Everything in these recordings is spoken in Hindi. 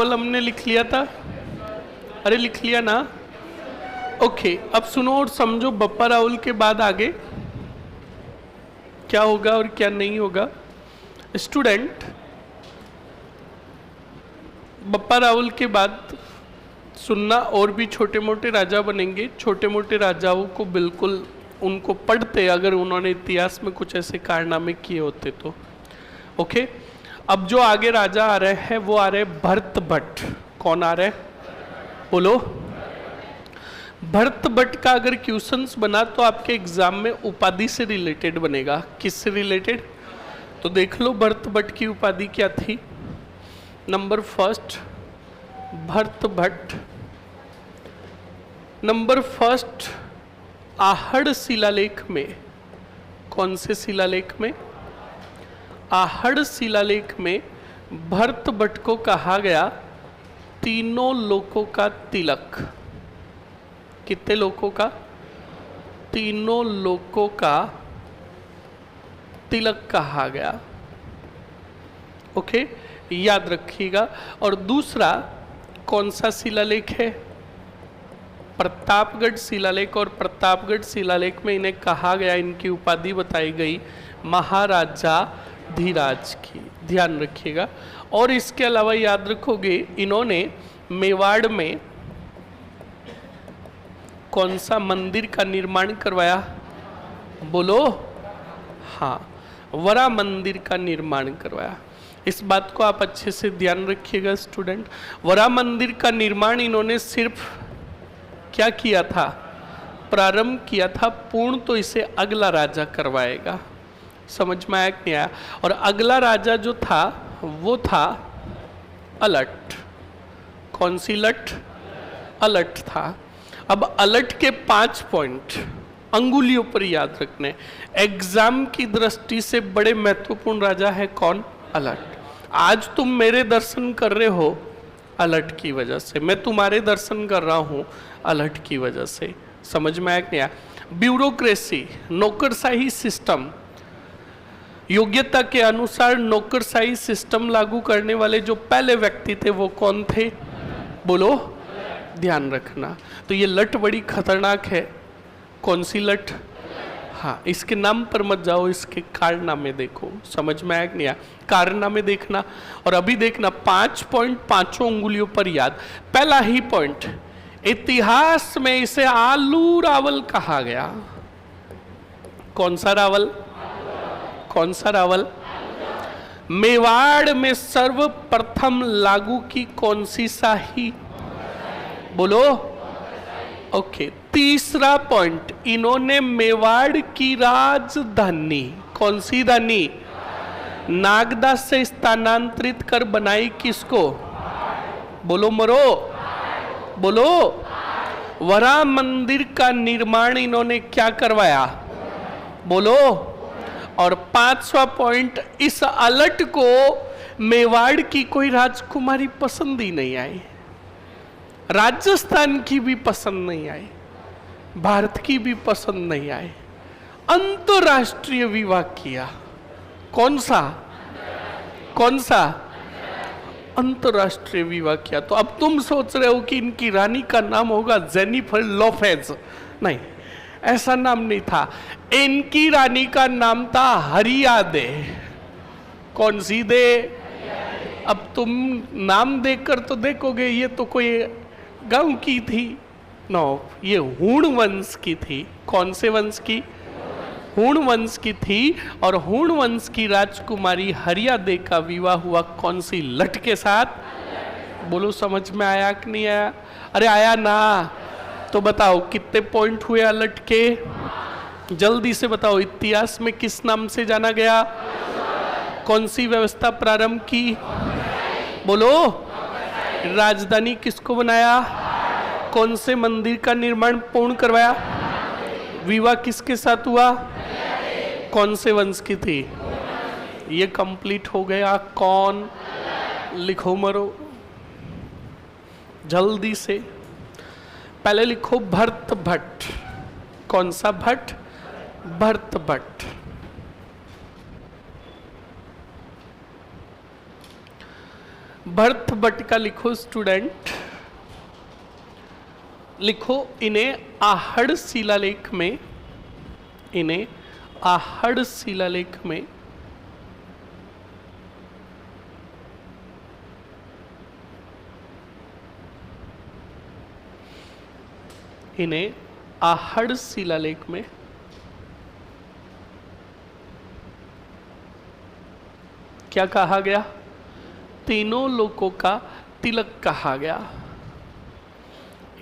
रावल हमने लिख लिया था, अरे लिख लिया ना। ओके, अब सुनो और समझो बप्पा रावल के बाद आगे क्या होगा और क्या नहीं होगा। स्टूडेंट, बप्पा रावल के बाद सुनना और भी छोटे मोटे राजा बनेंगे। छोटे मोटे राजाओं को बिल्कुल उनको पढ़ते अगर उन्होंने इतिहास में कुछ ऐसे कारनामे किए होते तो। ओके, अब जो आगे राजा आ रहे हैं वो आ रहे भरत भट्ट। कौन आ रहे हैं बोलो? भरत भट्ट का अगर क्वेश्चंस बना तो आपके एग्जाम में उपाधि से रिलेटेड बनेगा। किससे रिलेटेड? तो देख लो भरत भट्ट की उपाधि क्या थी। Number first Bharat Bhatt, number first Ahar शिलालेख में। कौन से शिलालेख में? आहड़ शिलालेख में भरत भट्ट को कहा गया तीनों लोकों का तिलक। कितने लोकों का? तीनों लोकों का तिलक कहा गया। ओके, याद रखिएगा। और दूसरा कौन सा शिलालेख है? प्रतापगढ़ शिलालेख। और प्रतापगढ़ शिलालेख में इन्हें कहा गया, इनकी उपाधि बताई गई महाराजा धीराज की। ध्यान रखिएगा। और इसके अलावा याद रखोगे इन्होंने मेवाड़ में कौन सा मंदिर का निर्माण करवाया? बोलो। हाँ, वरा मंदिर का निर्माण करवाया। इस बात को आप अच्छे से ध्यान रखिएगा स्टूडेंट। वरा मंदिर का निर्माण इन्होंने सिर्फ क्या किया था? प्रारंभ किया था। पूर्ण तो इसे अगला राजा करवाएगा। समझ में आया कि नहीं आया? और अगला राजा जो था वो था अलट। कौन सी लट? अलट था। अब अलट के 5 पॉइंट अंगुलियों पर याद रखने। एग्जाम की दृष्टि से बड़े महत्वपूर्ण राजा है कौन? अलट। आज तुम मेरे दर्शन कर रहे हो अलट की वजह से, मैं तुम्हारे दर्शन कर रहा हूं अलट की वजह से। समझ में आया कि नहीं आया? ब्यूरोक्रेसी, नौकरशाही सिस्टम, योग्यता के अनुसार नौकरशाही सिस्टम लागू करने वाले जो पहले व्यक्ति थे वो कौन थे? बोलो। ध्यान रखना। तो ये लट बड़ी खतरनाक है। कौन सी लट? हाँ, इसके नाम पर मत जाओ, इसके कारनामे देखो। समझ में आया कि नहीं आया? कारनामे देखना। और अभी देखना 5 पॉइंट पांचों उंगलियों पर याद। पहला ही पॉइंट, इतिहास में इसे आलू रावल कहा गया। कौन सा रावल? कौन सा रावल? मेवाड़ में सर्वप्रथम लागू की कौन सी शाही? बोलो। ओके, तीसरा पॉइंट, इन्होंने मेवाड़ की राजधानी, कौन सी धानी? नागदा से स्थानांतरित कर बनाई किसको? बोलो मरो। बोलो। वरा मंदिर का निर्माण इन्होंने क्या करवाया? बोलो। और 5वां पॉइंट, इस अलट को मेवाड़ की कोई राजकुमारी पसंद ही नहीं आई, राजस्थान की भी पसंद नहीं आई, भारत की भी पसंद नहीं आई। अंतरराष्ट्रीय विवाह किया। कौन सा? कौन सा? अंतरराष्ट्रीय विवाह किया। तो अब तुम सोच रहे हो कि इनकी रानी का नाम होगा जेनिफर लोपेज। नहीं, ऐसा नाम नहीं था। इनकी रानी का नाम था हरियादे। कौन सी दे? अब तुम नाम देखकर तो देखोगे ये तो कोई गांव की थी। नो, ये हूण वंश की थी। कौन से वंश की? हूण वंश की थी। और हूण वंश की राजकुमारी हरियादे का विवाह हुआ कौन सी लट के साथ? बोलो, समझ में आया कि नहीं आया? अरे आया ना? तो बताओ कितने पॉइंट हुए अलट के? जल्दी से बताओ। इतिहास में किस नाम से जाना गया? कौन सी व्यवस्था प्रारंभ की? बोलो। राजधानी किसको बनाया? कौन से मंदिर का निर्माण पूर्ण करवाया? विवाह किसके साथ हुआ? कौन से वंश की थी? ये कंप्लीट हो गया। कौन? लिखो मरो जल्दी से। पहले लिखो भरत भट्ट। कौन सा भट्ट? भरत भट्ट। भरत भट्ट का लिखो स्टूडेंट, लिखो इन्हें आहड़ शिलालेख में, इन्हें आहड़ शिलालेख में इन्हें आहड़ शिलालेख में क्या कहा गया? तीनों लोकों का तिलक कहा गया।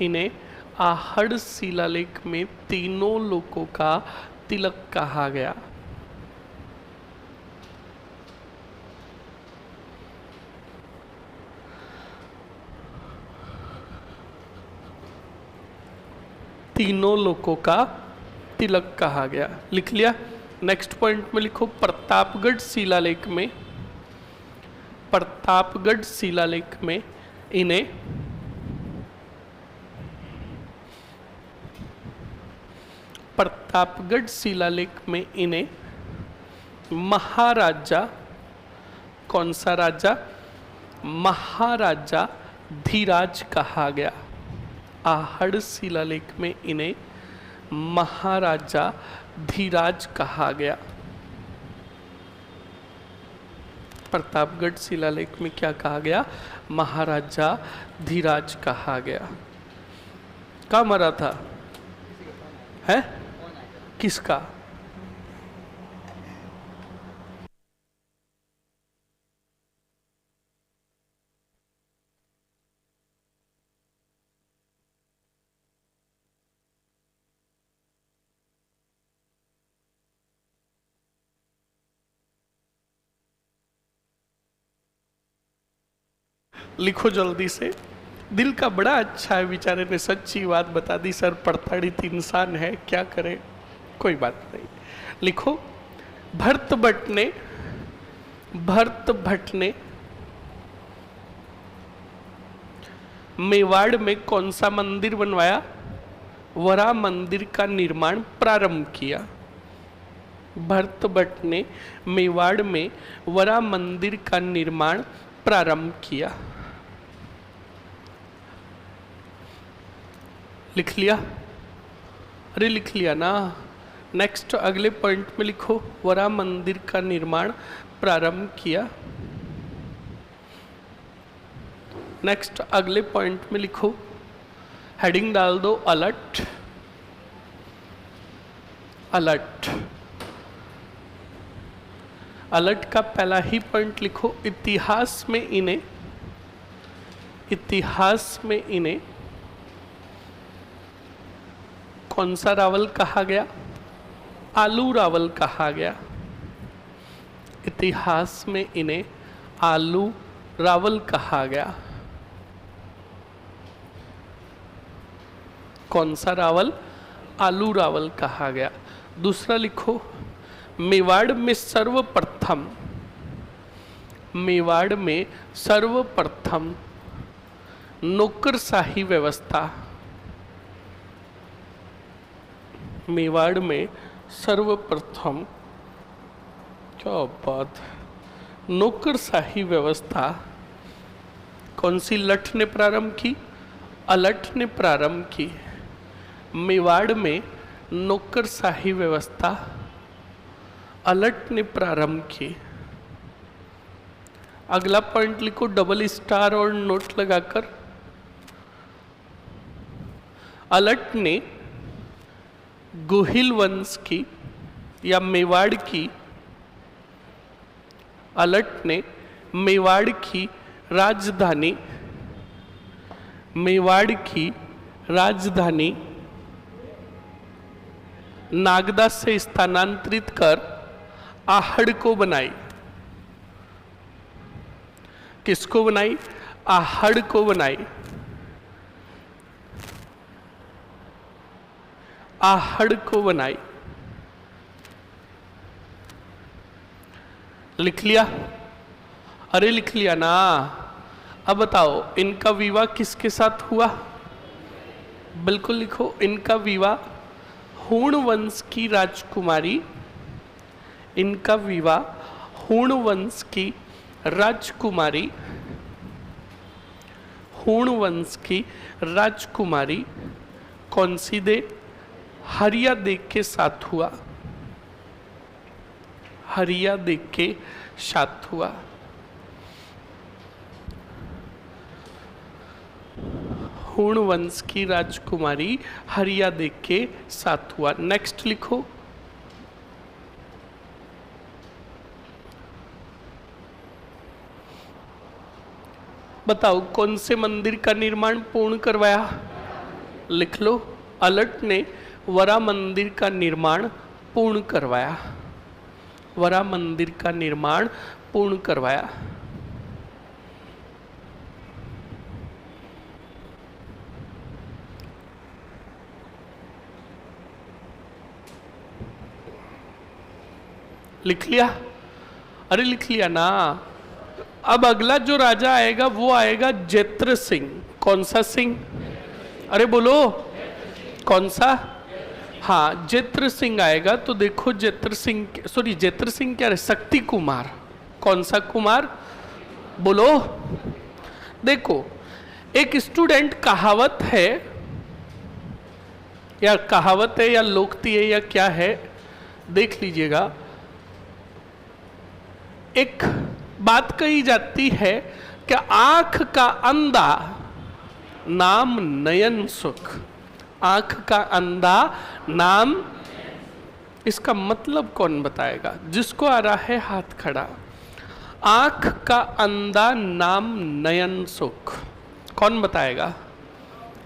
इन्हें आहड़ शिलालेख में तीनों लोकों का तिलक कहा गया। तीनों लोकों का तिलक कहा गया। लिख लिया। नेक्स्ट पॉइंट में लिखो प्रतापगढ़ शिलालेख में, प्रतापगढ़ शिलालेख में इन्हें प्रतापगढ़ शिलालेख में इन्हें महाराजा, कौन सा राजा? महाराजा धीराज कहा गया। आहड़ शिलालेख में इन्हें महाराजा धीराज कहा गया। प्रतापगढ़ शिलालेख में क्या कहा गया? महाराजा धीराज कहा गया। कहाँ मरा था? है किसका? लिखो जल्दी से। दिल का बड़ा अच्छा है, बेचारे ने सच्ची बात बता दी। सर प्रताड़ित इंसान है, क्या करे, कोई बात नहीं। लिखो भरत भट्ट ने मेवाड़ में कौन सा मंदिर बनवाया? वरा मंदिर का निर्माण प्रारंभ किया। भरत भट्ट ने मेवाड़ में वरा मंदिर का निर्माण प्रारंभ किया। लिख लिया? अरे लिख लिया ना। नेक्स्ट अगले पॉइंट में लिखो वरा मंदिर का निर्माण प्रारंभ किया। नेक्स्ट अगले पॉइंट में लिखो, हेडिंग डाल दो अलर्ट, अलर्ट। अलर्ट का पहला ही पॉइंट लिखो इतिहास में इन्हें, इतिहास में इन्हें कौन सा रावल कहा गया? आलू रावल कहा गया। इतिहास में इन्हें आलू रावल कहा गया। कौन सा रावल? आलू रावल कहा गया। दूसरा लिखो मेवाड़ में सर्वप्रथम, मेवाड़ में सर्वप्रथम नौकरशाही व्यवस्था, मेवाड़ में सर्वप्रथम, क्या बात, नौकरशाही व्यवस्था कौन सी लठ ने प्रारंभ की? अलट ने प्रारंभ की। मेवाड़ में नौकरशाही व्यवस्था अलट ने प्रारंभ की। अगला पॉइंट लिखो डबल स्टार और नोट लगाकर। अलट ने गोहिल वंश की या मेवाड़ की, अलट ने मेवाड़ की राजधानी, मेवाड़ की राजधानी नागदा से स्थानांतरित कर आहड़ को बनाई। किसको बनाई? आहड़ को बनाई। आहड़ को बनाई। लिख लिया? अरे लिख लिया ना। अब बताओ इनका विवाह किसके साथ हुआ? बिल्कुल लिखो, इनका विवाह हूण वंश की राजकुमारी, इनका विवाह हूण वंश की राजकुमारी हूण वंश की राजकुमारी कौन सी दे हरिया देख के साथ हुआ, हरिया देख के साथ हुआ। हूण वंश की राजकुमारी हरिया देख के साथ हुआ। नेक्स्ट लिखो। बताओ कौन से मंदिर का निर्माण पूर्ण करवाया? लिख लो। अलर्ट ने वरा मंदिर का निर्माण पूर्ण करवाया, वरा मंदिर का निर्माण पूर्ण करवाया। लिख लिया? अरे लिख लिया ना। अब अगला जो राजा आएगा वो आएगा जैत्र सिंह। कौन सा सिंह? अरे बोलो कौन सा? हाँ जैत्र सिंह आएगा। तो देखो जैत्र सिंह, सॉरी जैत्र सिंह क्या है? शक्ति कुमार। कौन सा कुमार? बोलो। देखो एक स्टूडेंट, कहावत है या कहावत है या लोकती है या क्या है, देख लीजिएगा। एक बात कही जाती है कि आंख का अंधा नाम नयन सुख। आंख का अंधा नाम, इसका मतलब कौन बताएगा? जिसको आ रहा है हाथ खड़ा। आंख का अंधा नाम नयन सुख, कौन बताएगा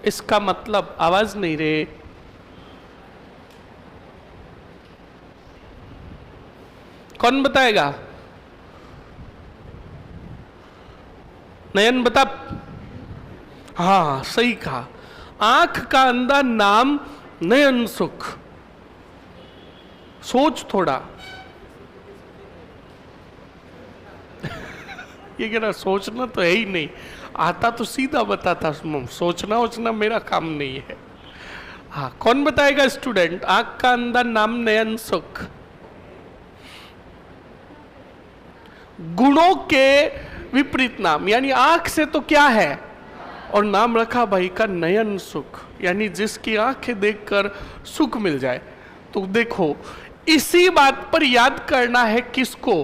इसका मतलब? आवाज नहीं रे। कौन बताएगा? नयन बता। हाँ सही कहा। आंख का अंधा नाम नयन सुख। सोच थोड़ा। ये कह रहा सोचना तो है ही नहीं, आता तो सीधा बताता। सोचना वोचना मेरा काम नहीं है। हाँ कौन बताएगा स्टूडेंट? आंख का अंधा नाम नयन सुख। गुणों के विपरीत नाम, यानी आंख से तो क्या है, और नाम रखा भाई का नयन सुख, यानी जिसकी आंखें देखकर सुख मिल जाए। तो देखो इसी बात पर याद करना है किसको?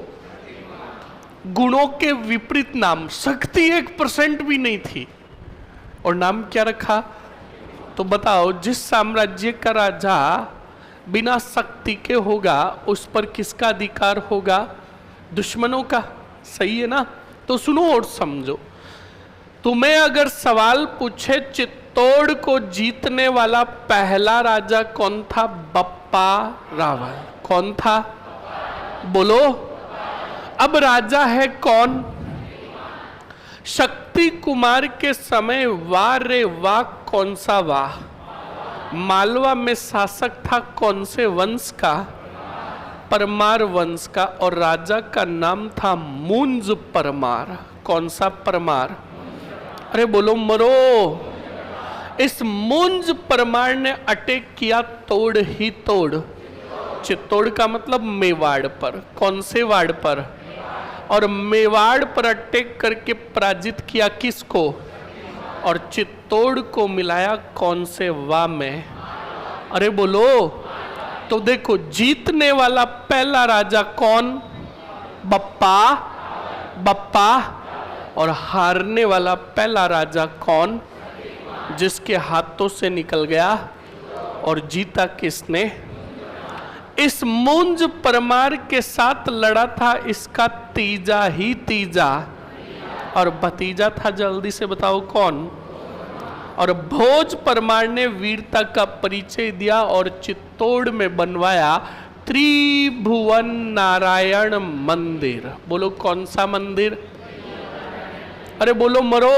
गुणों के विपरीत नाम। शक्ति 1% भी नहीं थी और नाम क्या रखा? तो बताओ जिस साम्राज्य का राजा बिना शक्ति के होगा उस पर किसका अधिकार होगा? दुश्मनों का। सही है ना? तो सुनो और समझो। तुम्हें अगर सवाल पूछे चित्तौड़ को जीतने वाला पहला राजा कौन था? बप्पा रावल। कौन था? बोलो। अब राजा है कौन? शक्ति कुमार के समय वाह रे वाह। कौन सा वाह? मालवा में शासक था कौन से वंश का? परमार वंश का। और राजा का नाम था मुंज परमार। कौन सा परमार? अरे बोलो मरो। इस मुंज परमार ने अटैक किया तोड़ ही तोड़, चित्तौड़ का मतलब मेवाड़ पर। कौन से वाड़ पर? और मेवाड़ पर अटैक करके पराजित किया किसको? और चित्तौड़ को मिलाया कौन से वा में? अरे बोलो। तो देखो जीतने वाला पहला राजा कौन? बप्पा। बप्पा। और हारने वाला पहला राजा कौन? जिसके हाथों से निकल गया। और जीता किसने? इस मुंज परमार के साथ लड़ा था इसका तीजा ही तीजा, और भतीजा था। जल्दी से बताओ कौन? और भोज परमार ने वीरता का परिचय दिया और चित्तौड़ में बनवाया त्रिभुवन नारायण मंदिर। बोलो कौन सा मंदिर? अरे बोलो मरो।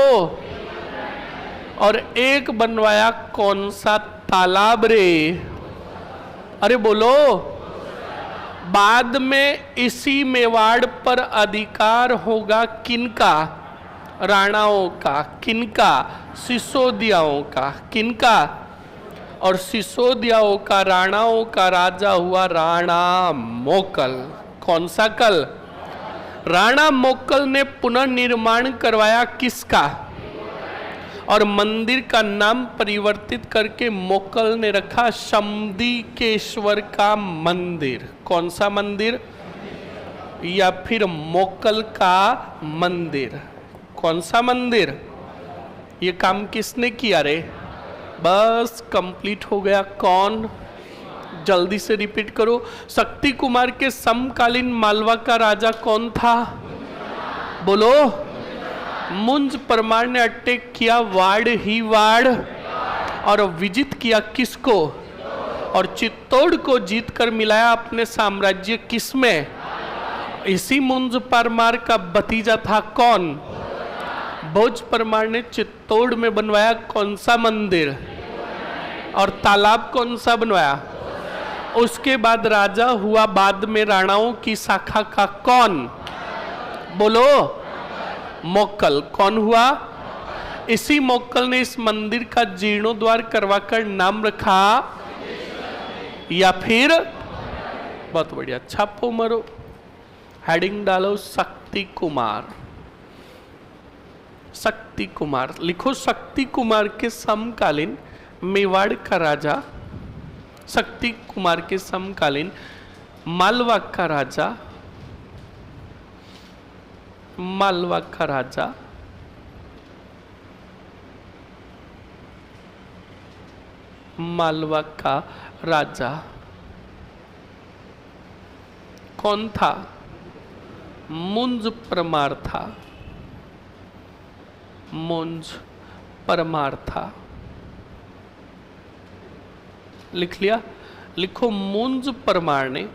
और एक बनवाया कौन सा तालाब रे? अरे बोलो। बाद में इसी मेवाड़ पर अधिकार होगा किनका? राणाओं का। किनका? सिसोदियाओं का। किनका? और सिसोदियाओं का, राणाओं का राजा हुआ राणा मोकल। कौन सा कल? राणा मोकल ने पुनर्निर्माण करवाया किसका? और मंदिर का नाम परिवर्तित करके मोकल ने रखा शंबदीकेश्वर का मंदिर। कौन सा मंदिर? या फिर मोकल का मंदिर। कौन सा मंदिर? ये काम किसने किया रे? बस कंप्लीट हो गया। कौन? जल्दी से रिपीट करो। शक्ति कुमार के समकालीन मालवा का राजा कौन था? बोलो। मुंज परमार ने अटैक किया वाड़ ही वाड़ और विजित किया किसको? और चित्तौड़ को जीतकर मिलाया अपने साम्राज्य किसमें? इसी मुंज परमार का भतीजा था कौन? भोज परमार ने चित्तौड़ में बनवाया कौन सा मंदिर? और तालाब कौन सा बनवाया? उसके बाद राजा हुआ बाद में राणाओं की शाखा का कौन? बोलो। मोक्कल। कौन हुआ? इसी मोक्कल ने इस मंदिर का जीर्णोद्वार करवाकर नाम रखा या फिर? बहुत बढ़िया, छापो मरो, हेडिंग डालो शक्ति कुमार। शक्ति कुमार लिखो। शक्ति कुमार के समकालीन मेवाड़ का राजा, शक्ति कुमार के समकालीन मालवा का राजा, मालवा का राजा मालवा का राजा कौन था? मुंज परमार था। मुंज परमार था। लिख लिया? लिखो मुंज परमार ने,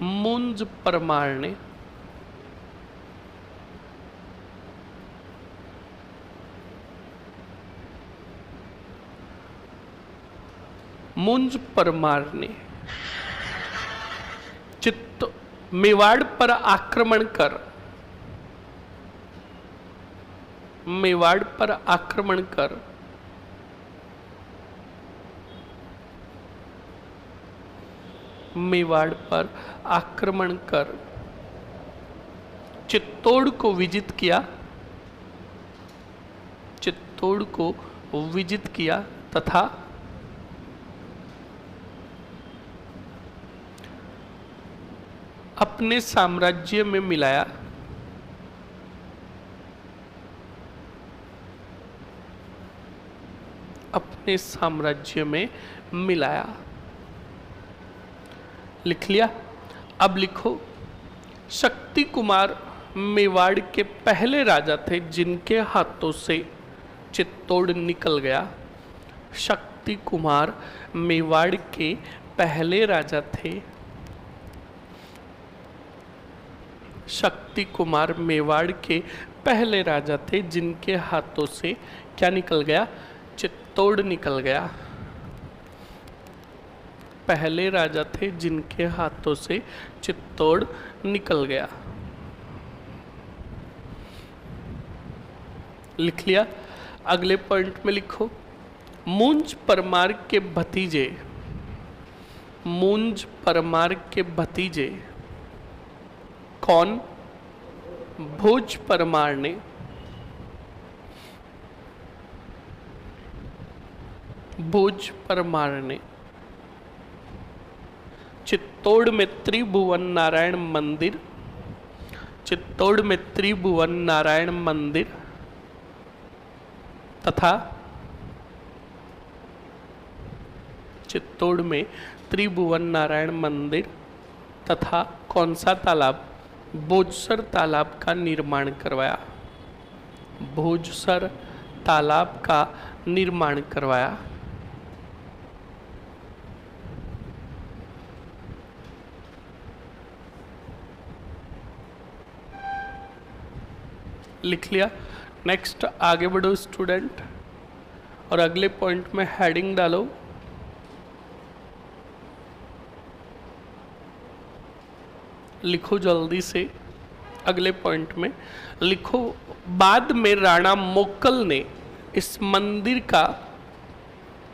मुंज परमार ने मुंज परमार ने मेवाड़ पर आक्रमण कर, मेवाड़ पर आक्रमण कर मेवाड़ पर आक्रमण कर चित्तौड़ को विजित किया, चित्तौड़ को विजित किया तथा अपने साम्राज्य में मिलाया, अपने साम्राज्य में मिलाया। लिख लिया? अब लिखो शक्ति कुमार मेवाड़ के पहले राजा थे जिनके हाथों से चित्तौड़ निकल गया। शक्ति कुमार मेवाड़ के पहले राजा थे। शक्ति कुमार मेवाड़ के पहले राजा थे जिनके हाथों से क्या निकल गया? चित्तौड़ निकल गया। पहले राजा थे जिनके हाथों से चित्तौड़ निकल गया। लिख लिया? अगले पॉइंट में लिखो मुंज परमार के भतीजे, मुंज परमार के भतीजे कौन? भोज परमार ने भोज परमार ने चित्तौड़ में त्रिभुवन नारायण मंदिर, चित्तौड़ में त्रिभुवन नारायण मंदिर तथा चित्तौड़ में त्रिभुवन नारायण मंदिर तथा कौन सा तालाब? भोजसर तालाब का निर्माण करवाया। भोजसर तालाब का निर्माण करवाया। लिख लिया? नेक्स्ट आगे बढ़ो स्टूडेंट और अगले पॉइंट में हेडिंग डालो लिखो जल्दी से। अगले पॉइंट में लिखो बाद में राणा मोक्कल ने इस मंदिर का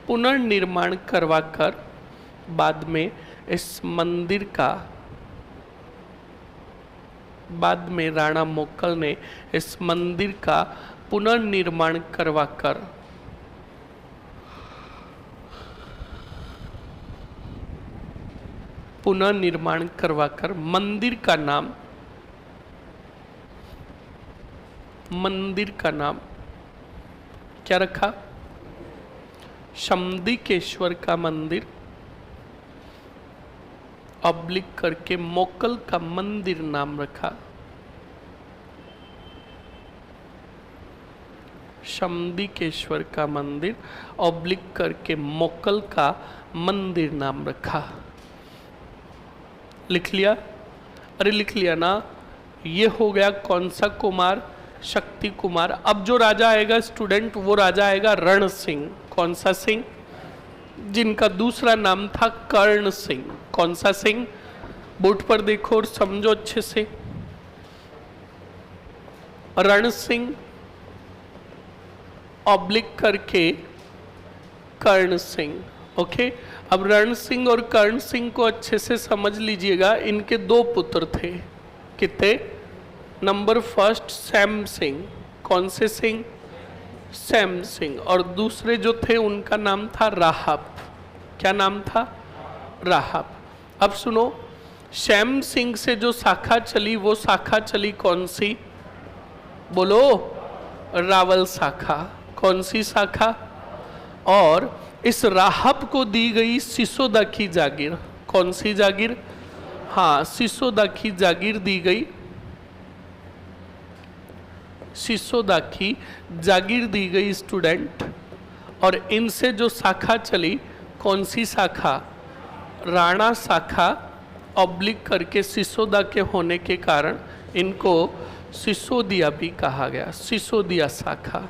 पुनर्निर्माण करवाकर, बाद में इस मंदिर का बाद में राणा मोक्कल ने इस मंदिर का पुनर्निर्माण करवाकर मंदिर का नाम क्या रखा? शम्दिकेश्वर का मंदिर ऑब्लिक करके मोक्कल का मंदिर नाम रखा। शम्दिकेश्वर का मंदिर ऑब्लिक करके मोक्कल का मंदिर नाम रखा। लिख लिया? अरे लिख लिया ना। ये हो गया कौन सा कुमार? शक्ति कुमार। अब जो राजा आएगा स्टूडेंट, वो राजा आएगा रण सिंह। कौन सा सिंह? जिनका दूसरा नाम था कर्ण सिंह। कौन सा सिंह? बोर्ड पर देखो और समझो अच्छे से। रण सिंह ऑब्लिक करके कर्ण सिंह। ओके, अब रण सिंह और कर्ण सिंह को अच्छे से समझ लीजिएगा। इनके दो पुत्र थे। कितने? Number first Sam Singh. कौन से सिंह? सैम सिंह। और दूसरे जो थे उनका नाम था राहब। क्या नाम था? राहब। अब सुनो, सैम सिंह से जो शाखा चली वो शाखा चली कौन सी? बोलो, रावल शाखा। कौन सी शाखा? और इस राहब को दी गई सिसोदा की जागीर। कौन सी जागीर? हाँ, सिसोदा की जागीर दी गई। सिसोदा की जागीर दी गई स्टूडेंट। और इनसे जो शाखा चली, कौन सी शाखा? राणा शाखा ऑब्लिक करके सिसोदा के होने के कारण इनको सिसोदिया भी कहा गया। सिसोदिया शाखा।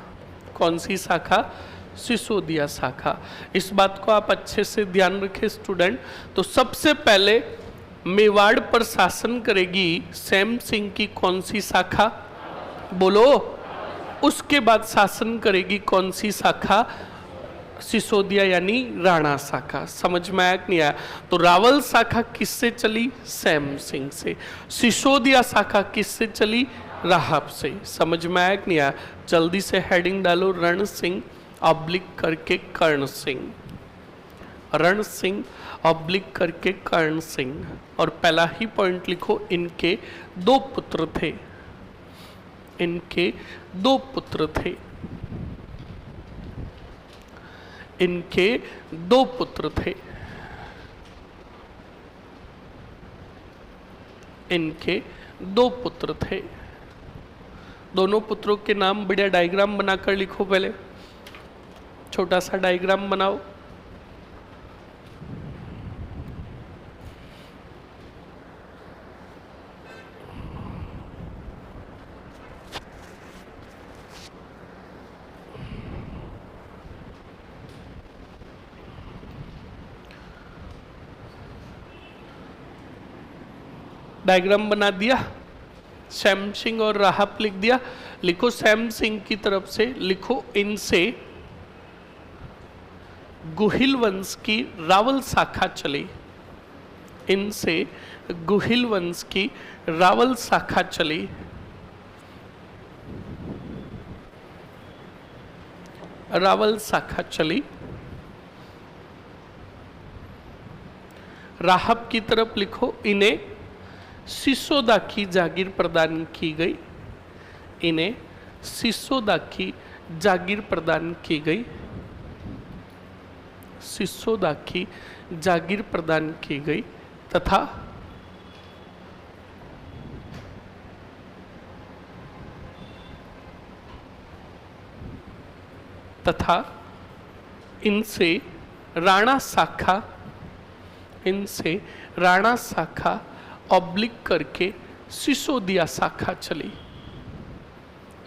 कौन सी शाखा? सिसोदिया शाखा। इस बात को आप अच्छे से ध्यान रखें स्टूडेंट। तो सबसे पहले मेवाड़ पर शासन करेगी सैम सिंह की कौन सी शाखा? बोलो। उसके बाद शासन करेगी कौन सी शाखा? सिसोदिया यानी राणा शाखा। समझ में आया कि नहीं आया? तो रावल शाखा किससे चली? सैम सिंह से। सिसोदिया शाखा किससे चली? राहब से। समझ में आया कि नहीं आया? जल्दी से हेडिंग डालो, रण सिंह ऑब्लिक करके कर्ण सिंह। रण सिंह ऑब्लिक करके कर्ण सिंह। और पहला ही पॉइंट लिखो, इनके दो पुत्र थे। इनके दो पुत्र थे। इनके दो पुत्र थे। इनके दो पुत्र थे। दोनों पुत्रों के नाम बढ़िया डायग्राम बनाकर लिखो। पहले छोटा सा डायग्राम बनाओ। डायग्राम बना दिया। सैम सिंह और राहब लिख दिया। लिखो सैम सिंह की तरफ से लिखो, इनसे गुहिल वंश की रावल शाखा चली। इनसे गुहिल वंश की रावल शाखा चली। रावल शाखा चली। राहब की तरफ लिखो, इन्हें सिसोदा की जागीर प्रदान की गई। इन्हें सिसोदा की जागीर प्रदान की गई। सिसोदा की जागीर प्रदान की गई तथा इनसे राणा शाखा ऑब्लिक करके सिसोदिया शाखा चली।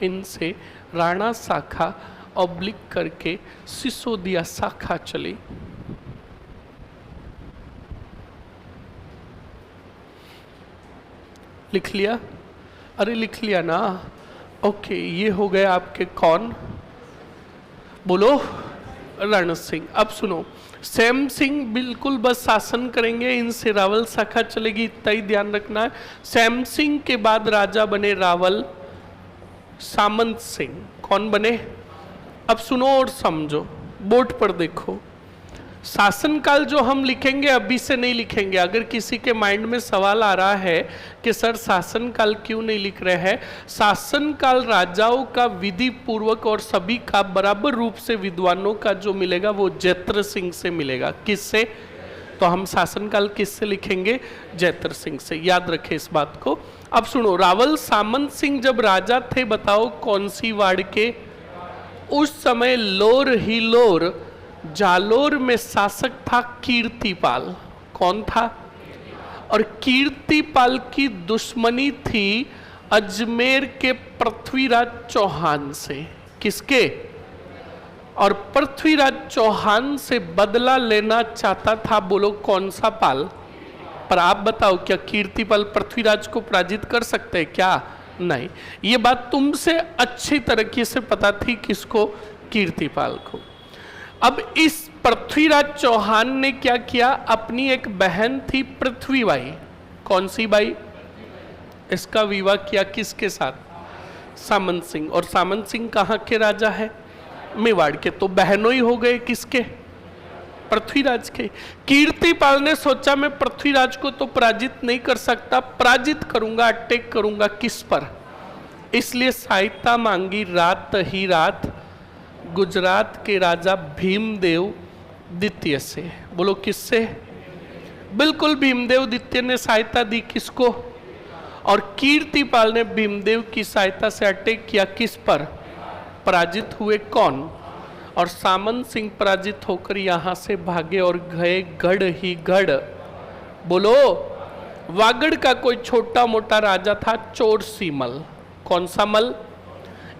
इनसे राणा शाखा ऑब्लिक करके सिसोदिया शाखा चली। लिख लिया? अरे लिख लिया ना। ओके, ये हो गए आपके कौन? बोलो, रण सिंह। अब सुनो, सैम सिंह बिल्कुल बस शासन करेंगे, इनसे रावल शाखा चलेगी, इतना ही ध्यान रखना है। सैम सिंह के बाद राजा बने रावल सामंत सिंह। कौन बने? अब सुनो और समझो, बोर्ड पर देखो। शासनकाल जो हम लिखेंगे अभी से नहीं लिखेंगे। अगर किसी के माइंड में सवाल आ रहा है कि सर शासनकाल क्यों नहीं लिख रहे हैं, शासनकाल राजाओं का विधि पूर्वक और सभी का बराबर रूप से विद्वानों का जो मिलेगा वो जैत्र सिंह से मिलेगा। किससे? तो हम शासनकाल किससे लिखेंगे? जैत्र सिंह से। याद रखें इस बात को। अब सुनो, रावल सामंत सिंह जब राजा थे, बताओ कौन सी वार्ड के? उस समय लोर ही लोर जालोर में शासक था कीर्तिपाल। कौन था? और कीर्तिपाल की दुश्मनी थी अजमेर के पृथ्वीराज चौहान से। किसके? और पृथ्वीराज चौहान से बदला लेना चाहता था। बोलो कौन सा पाल? पर आप बताओ, क्या कीर्तिपाल पृथ्वीराज को पराजित कर सकते हैं क्या? नहीं। ये बात तुमसे अच्छी तरीके से पता थी। किसको? कीर्तिपाल को। अब इस पृथ्वीराज चौहान ने क्या किया? अपनी एक बहन थी पृथ्वीबाई। कौन सी बाई? इसका विवाह किया किसके साथ? सामंत सिंह। और सामंत सिंह कहाँ के राजा है? मेवाड़ के। तो बहनों ही हो गए किसके? पृथ्वीराज के। कीर्तिपाल ने सोचा मैं पृथ्वीराज को तो पराजित नहीं कर सकता, पराजित करूंगा, अटैक करूंगा। किस पर? इसलिए सहायता मांगी रात ही रात गुजरात के राजा भीमदेव द्वितीय से। बोलो किससे? बिल्कुल भीमदेव द्वितीय ने सहायता दी। किसको? और कीर्तिपाल ने भीमदेव की सहायता से अटैक किया। किस पर? पराजित हुए कौन? और सामंत सिंह पराजित होकर यहां से भागे और गए गढ़ ही गढ़। बोलो, वागड़ का कोई छोटा मोटा राजा था चोरसीमल। कौन सा मल?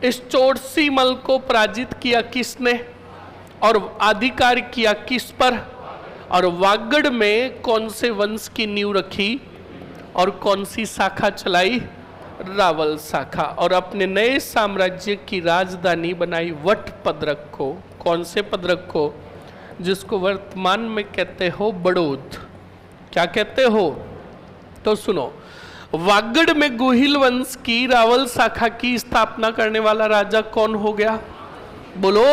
इस चोरसीमल को पराजित किया किसने? और अधिकार किया किस पर? और वागड़ में कौन से वंश की नींव रखी और कौन सी शाखा चलाई? रावल शाखा। और अपने नए साम्राज्य की राजधानी बनाई वटपद्रक को। कौन से पद्रक को? जिसको वर्तमान में कहते हो बड़ौद। क्या कहते हो? तो सुनो, वागड़ में गुहिल वंश की रावल शाखा की स्थापना करने वाला राजा कौन हो गया? बोलो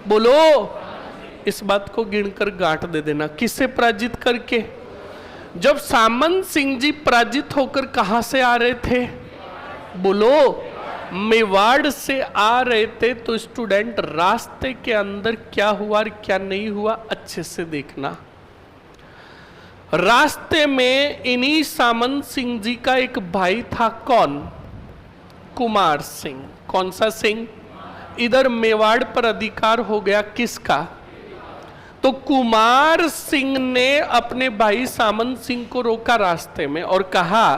बोलो। इस बात को गिनकर गांठ दे देना। किससे पराजित करके? जब सामंत सिंह जी पराजित होकर कहां से आ रहे थे? बोलो, मेवाड़ से आ रहे थे। तो स्टूडेंट, रास्ते के अंदर क्या हुआ और क्या नहीं हुआ अच्छे से देखना। रास्ते में इन्हीं सामंत सिंह जी का एक भाई था। कौन? कुमार सिंह। कौन सा सिंह? इधर मेवाड़ पर अधिकार हो गया किसका? तो कुमार सिंह ने अपने भाई सामंत सिंह को रोका रास्ते में और कहा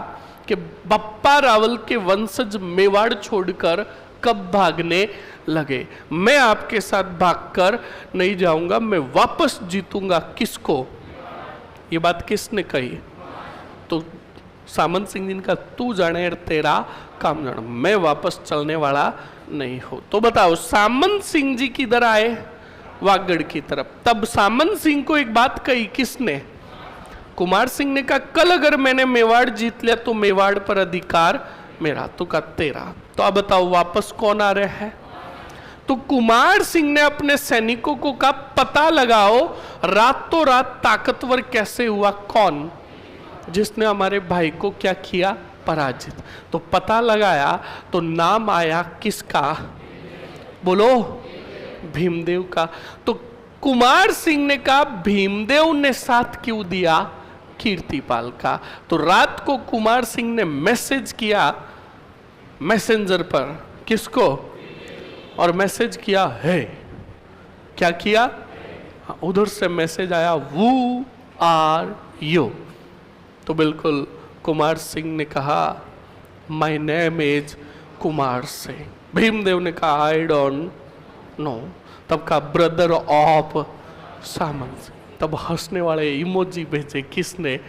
कि बप्पा रावल के वंशज मेवाड़ छोड़कर कब भागने लगे? मैं आपके साथ भागकर नहीं जाऊंगा, मैं वापस जीतूंगा। किसको? ये बात किसने कही? तो सामंत सिंह जी का तू जाने तेरा काम जाने, मैं वापस चलने वाला नहीं हो। तो बताओ, सामंत सिंह जी किधर आए? वागड़ की तरफ। तब सामंत सिंह को एक बात कही। किसने? कुमार सिंह ने कहा कल अगर मैंने मेवाड़ जीत लिया तो मेवाड़ पर अधिकार मेरा। तो कहा तेरा। तो अब बताओ वापस कौन आ रहा है? तो कुमार सिंह ने अपने सैनिकों को कहा पता लगाओ रातों रात ताकतवर कैसे हुआ कौन? जिसने हमारे भाई को क्या किया? पराजित। तो पता लगाया तो नाम आया किसका? बोलो, भीमदेव का। तो कुमार सिंह ने कहा भीमदेव ने साथ क्यों दिया? कीर्तिपाल का। तो रात को कुमार सिंह ने मैसेज किया मैसेंजर पर। किसको? और मैसेज किया है। क्या किया? उधर से मैसेज आया वू आर यू। तो बिल्कुल कुमार सिंह ने कहा my name is Kumar Singh. Bhimdev ने कहा आई डोंट नो। तब कहा ब्रदर ऑफ सामंत सिंह। तब हंसने वाले इमोजी भेजे। किसने?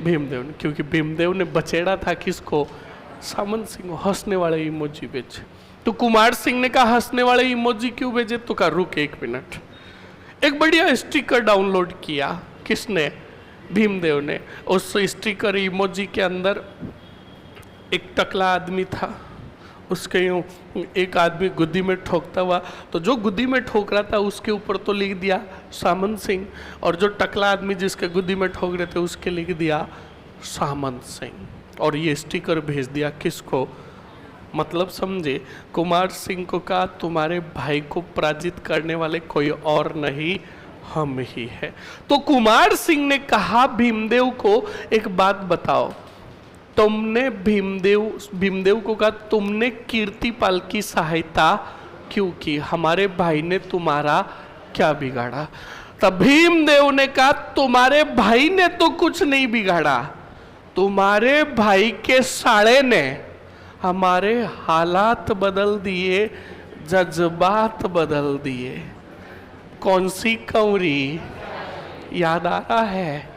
भीमदेव ने। क्योंकि भीमदेव ने बचेड़ा था किसको? सामंत सिंह को। हंसने वाले इमोजी भेजे। तो कुमार सिंह ने कहा हंसने वाले इमोजी क्यों भेजे? तो कहा रुक एक मिनट, एक बढ़िया स्टिकर डाउनलोड किया। किसने? भीमदेव ने। उस स्टिकर इमोजी के अंदर एक टकला आदमी था, उसके यूँ एक आदमी गुद्दी में ठोकता हुआ, तो जो गुद्दी में ठोक रहा था उसके ऊपर तो लिख दिया सामंत सिंह, और जो टकला आदमी जिसके गुद्दी में ठोक रहे थे उसके लिख दिया सामंत सिंह। और ये स्टिकर भेज दिया किसको? मतलब समझे, कुमार सिंह को कहा तुम्हारे भाई को पराजित करने वाले कोई और नहीं, हम ही है। तो कुमार सिंह ने कहा भीमदेव को एक बात बताओ, तुमने भीमदेव को कहा तुमने कीर्तिपाल की सहायता क्यों की? हमारे भाई ने तुम्हारा क्या बिगाड़ा? तब भीमदेव ने कहा तुम्हारे भाई ने तो कुछ नहीं बिगाड़ा, तुम्हारे भाई के साले ने हमारे हालात बदल दिए, जज्बात बदल दिए। कौन सी कौरी? याद आ रहा है?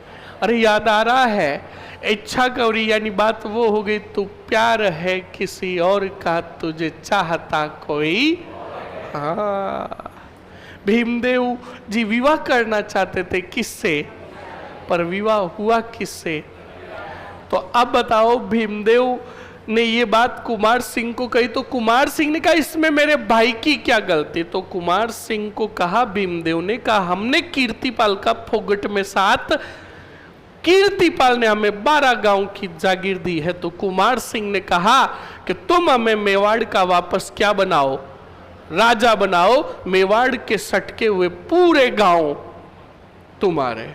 अरे याद आ रहा है। इच्छा कौरी यानी बात वो हो गई, तू प्यार है किसी और का, तुझे चाहता कोई। हाँ, भीमदेव जी विवाह करना चाहते थे किससे? पर विवाह हुआ किससे? तो अब बताओ, भीमदेव ने ये बात कुमार सिंह को कही तो कुमार सिंह ने कहा इसमें मेरे भाई की क्या गलती? तो कुमार सिंह को कहा, भीमदेव ने कहा हमने कीर्तिपाल का फोगट में साथ, कीर्तिपाल ने हमें 12 गांव की जागीर दी है। तो कुमार सिंह ने कहा कि तुम हमें मेवाड़ का वापस क्या बनाओ? राजा बनाओ, मेवाड़ के सटके हुए पूरे गांव तुम्हारे।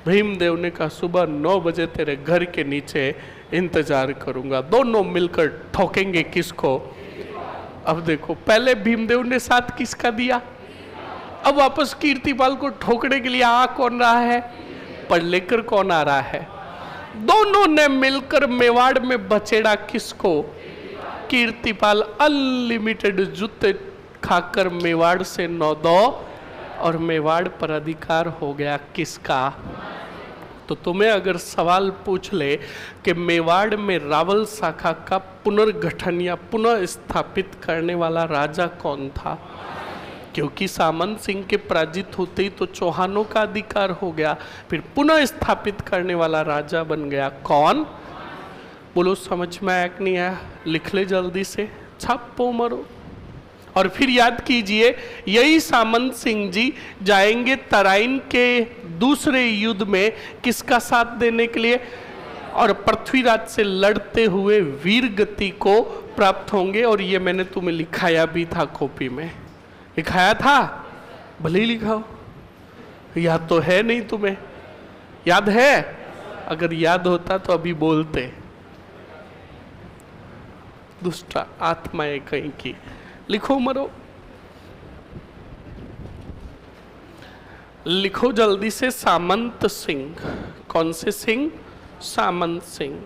भीमदेव ने कहा सुबह 9 बजे तेरे घर के नीचे इंतजार करूंगा। दोनों मिलकर ठोकेंगे किसको? अब देखो, पहले भीमदेव ने साथ किसका दिया, अब वापस कीर्तिपाल को ठोकने के लिए आ कौन रहा है? पर लेकर कौन आ रहा है? दोनों ने मिलकर मेवाड़ में बचेड़ा किसको? कीर्तिपाल अनलिमिटेड जूते खाकर मेवाड़ से 9-2 और मेवाड़ पर अधिकार हो गया किसका? तो तुम्हें अगर सवाल पूछ ले कि मेवाड़ में रावल शाखा का पुनर्गठन या पुनः स्थापित करने वाला राजा कौन था, क्योंकि सामंत सिंह के पराजित होते ही तो चौहानों का अधिकार हो गया, फिर पुनः स्थापित करने वाला राजा बन गया कौन? बोलो समझ में आया कि नहीं आया? लिख ले जल्दी से, छापो मरो। और फिर याद कीजिए, यही सामंत सिंह जी जाएंगे तराइन के दूसरे युद्ध में किसका साथ देने के लिए? और पृथ्वीराज से लड़ते हुए वीर गति को प्राप्त होंगे। और ये मैंने तुम्हें लिखाया भी था, कॉपी में लिखाया था, भले ही लिखाओ। याद तो है नहीं तुम्हें? याद है? अगर याद होता तो अभी बोलते। दुष्टा आत्माएं कहीं की, लिखो मरो, लिखो जल्दी से। सामंत सिंह, कौन से सिंह? सामंत सिंह।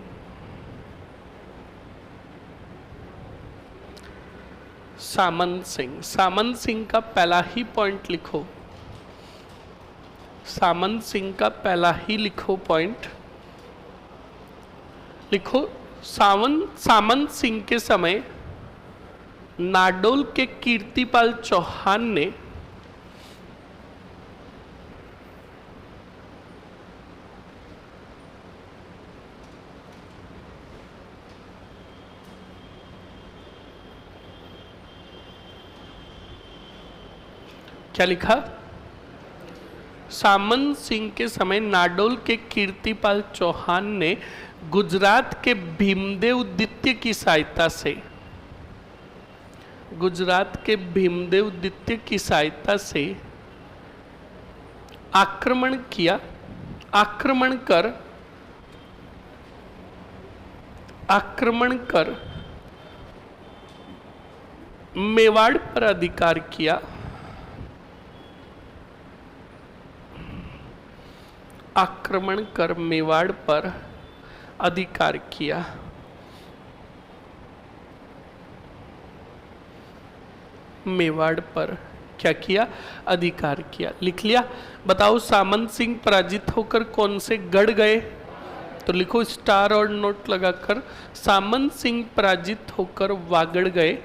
सामंत सिंह, सामंत सिंह का पहला ही पॉइंट लिखो, सामंत सिंह का पहला ही लिखो पॉइंट, लिखो। सामंत सिंह के समय नाडोल के कीर्तिपाल चौहान ने क्या लिखा? सामंत सिंह के समय नाडोल के कीर्तिपाल चौहान ने गुजरात के भीमदेव द्वितीय की सहायता से, गुजरात के भीमदेव द्वितीय की सहायता से आक्रमण किया। आक्रमण कर मेवाड़ पर अधिकार किया। आक्रमण कर मेवाड़ पर अधिकार किया। मेवाड़ पर क्या किया? अधिकार किया। लिख लिया? बताओ सामंत सिंह पराजित होकर कौन से गढ़ गए? तो लिखो स्टार और नोट लगाकर, सामंत सिंह पराजित होकर वागड़ गए,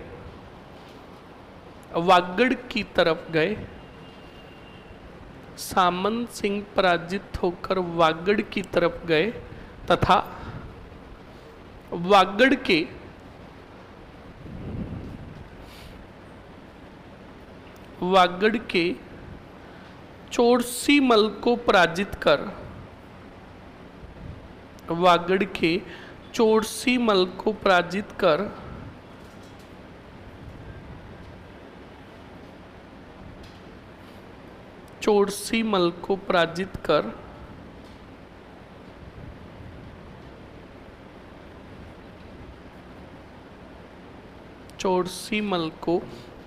वागड़ की तरफ गए। सामंत सिंह पराजित होकर वागड़ की तरफ गए तथा वागड़ के चोरसीमल को पराजित कर वागड़ के चोरसीमल को पराजित कर चोरसीमल को पराजित कर चोरसीमल को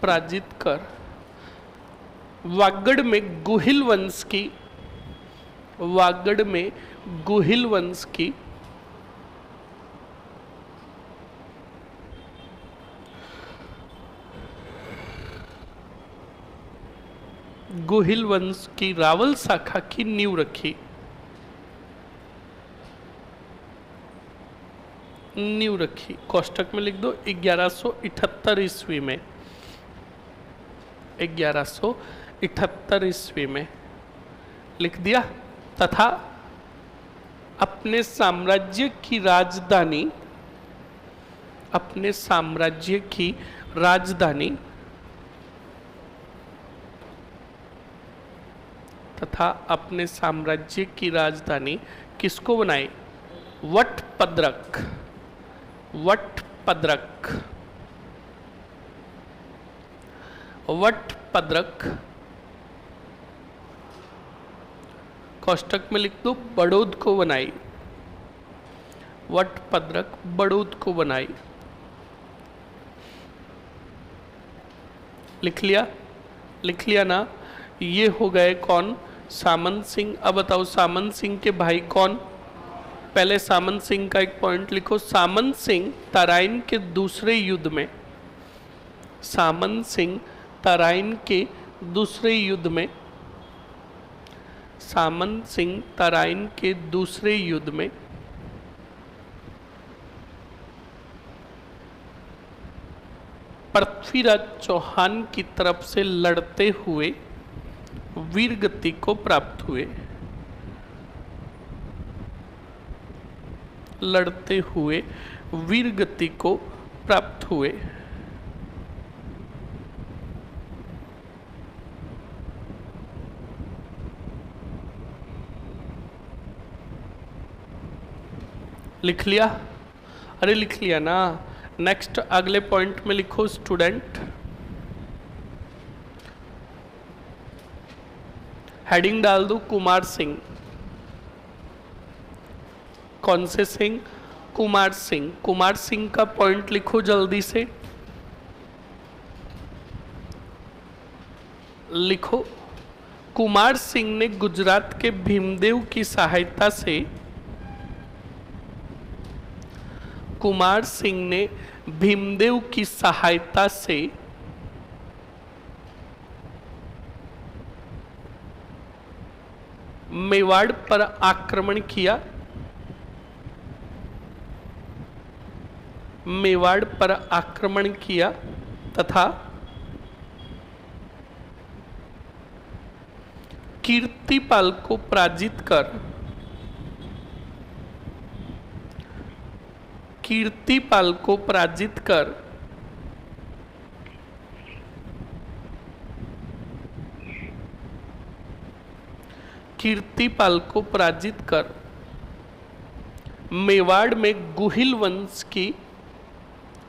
पराजित कर वागड़ में गुहिल वंश की गुहिल वंश की रावल शाखा की नींव रखी। कोष्टक में लिख दो 1178 ईस्वी में, 1178 ईस्वी में लिख दिया। तथा अपने साम्राज्य की राजधानी किसको बनाई? वटपद्रक कोष्टक में लिख दो बड़ौद को बनाई। वटपद्रक बड़ौद को बनाई। लिख लिया ना। ये हो गए कौन? सामंत सिंह। अब बताओ सामंत सिंह के भाई कौन? पहले सामंत सिंह का एक पॉइंट लिखो। सामंत सिंह तराइन के दूसरे युद्ध में पृथ्वीराज चौहान की तरफ से लड़ते हुए वीरगति को प्राप्त हुए। लिख लिया? अरे लिख लिया ना। नेक्स्ट अगले पॉइंट में लिखो स्टूडेंट, हेडिंग डाल दो कुमार सिंह। कौन से सिंह? कुमार सिंह का पॉइंट लिखो जल्दी से। लिखो कुमार सिंह ने गुजरात के भीमदेव की सहायता से मेवाड़ पर आक्रमण किया तथा कीर्तिपाल को पराजित कर मेवाड़ में गुहिल वंश की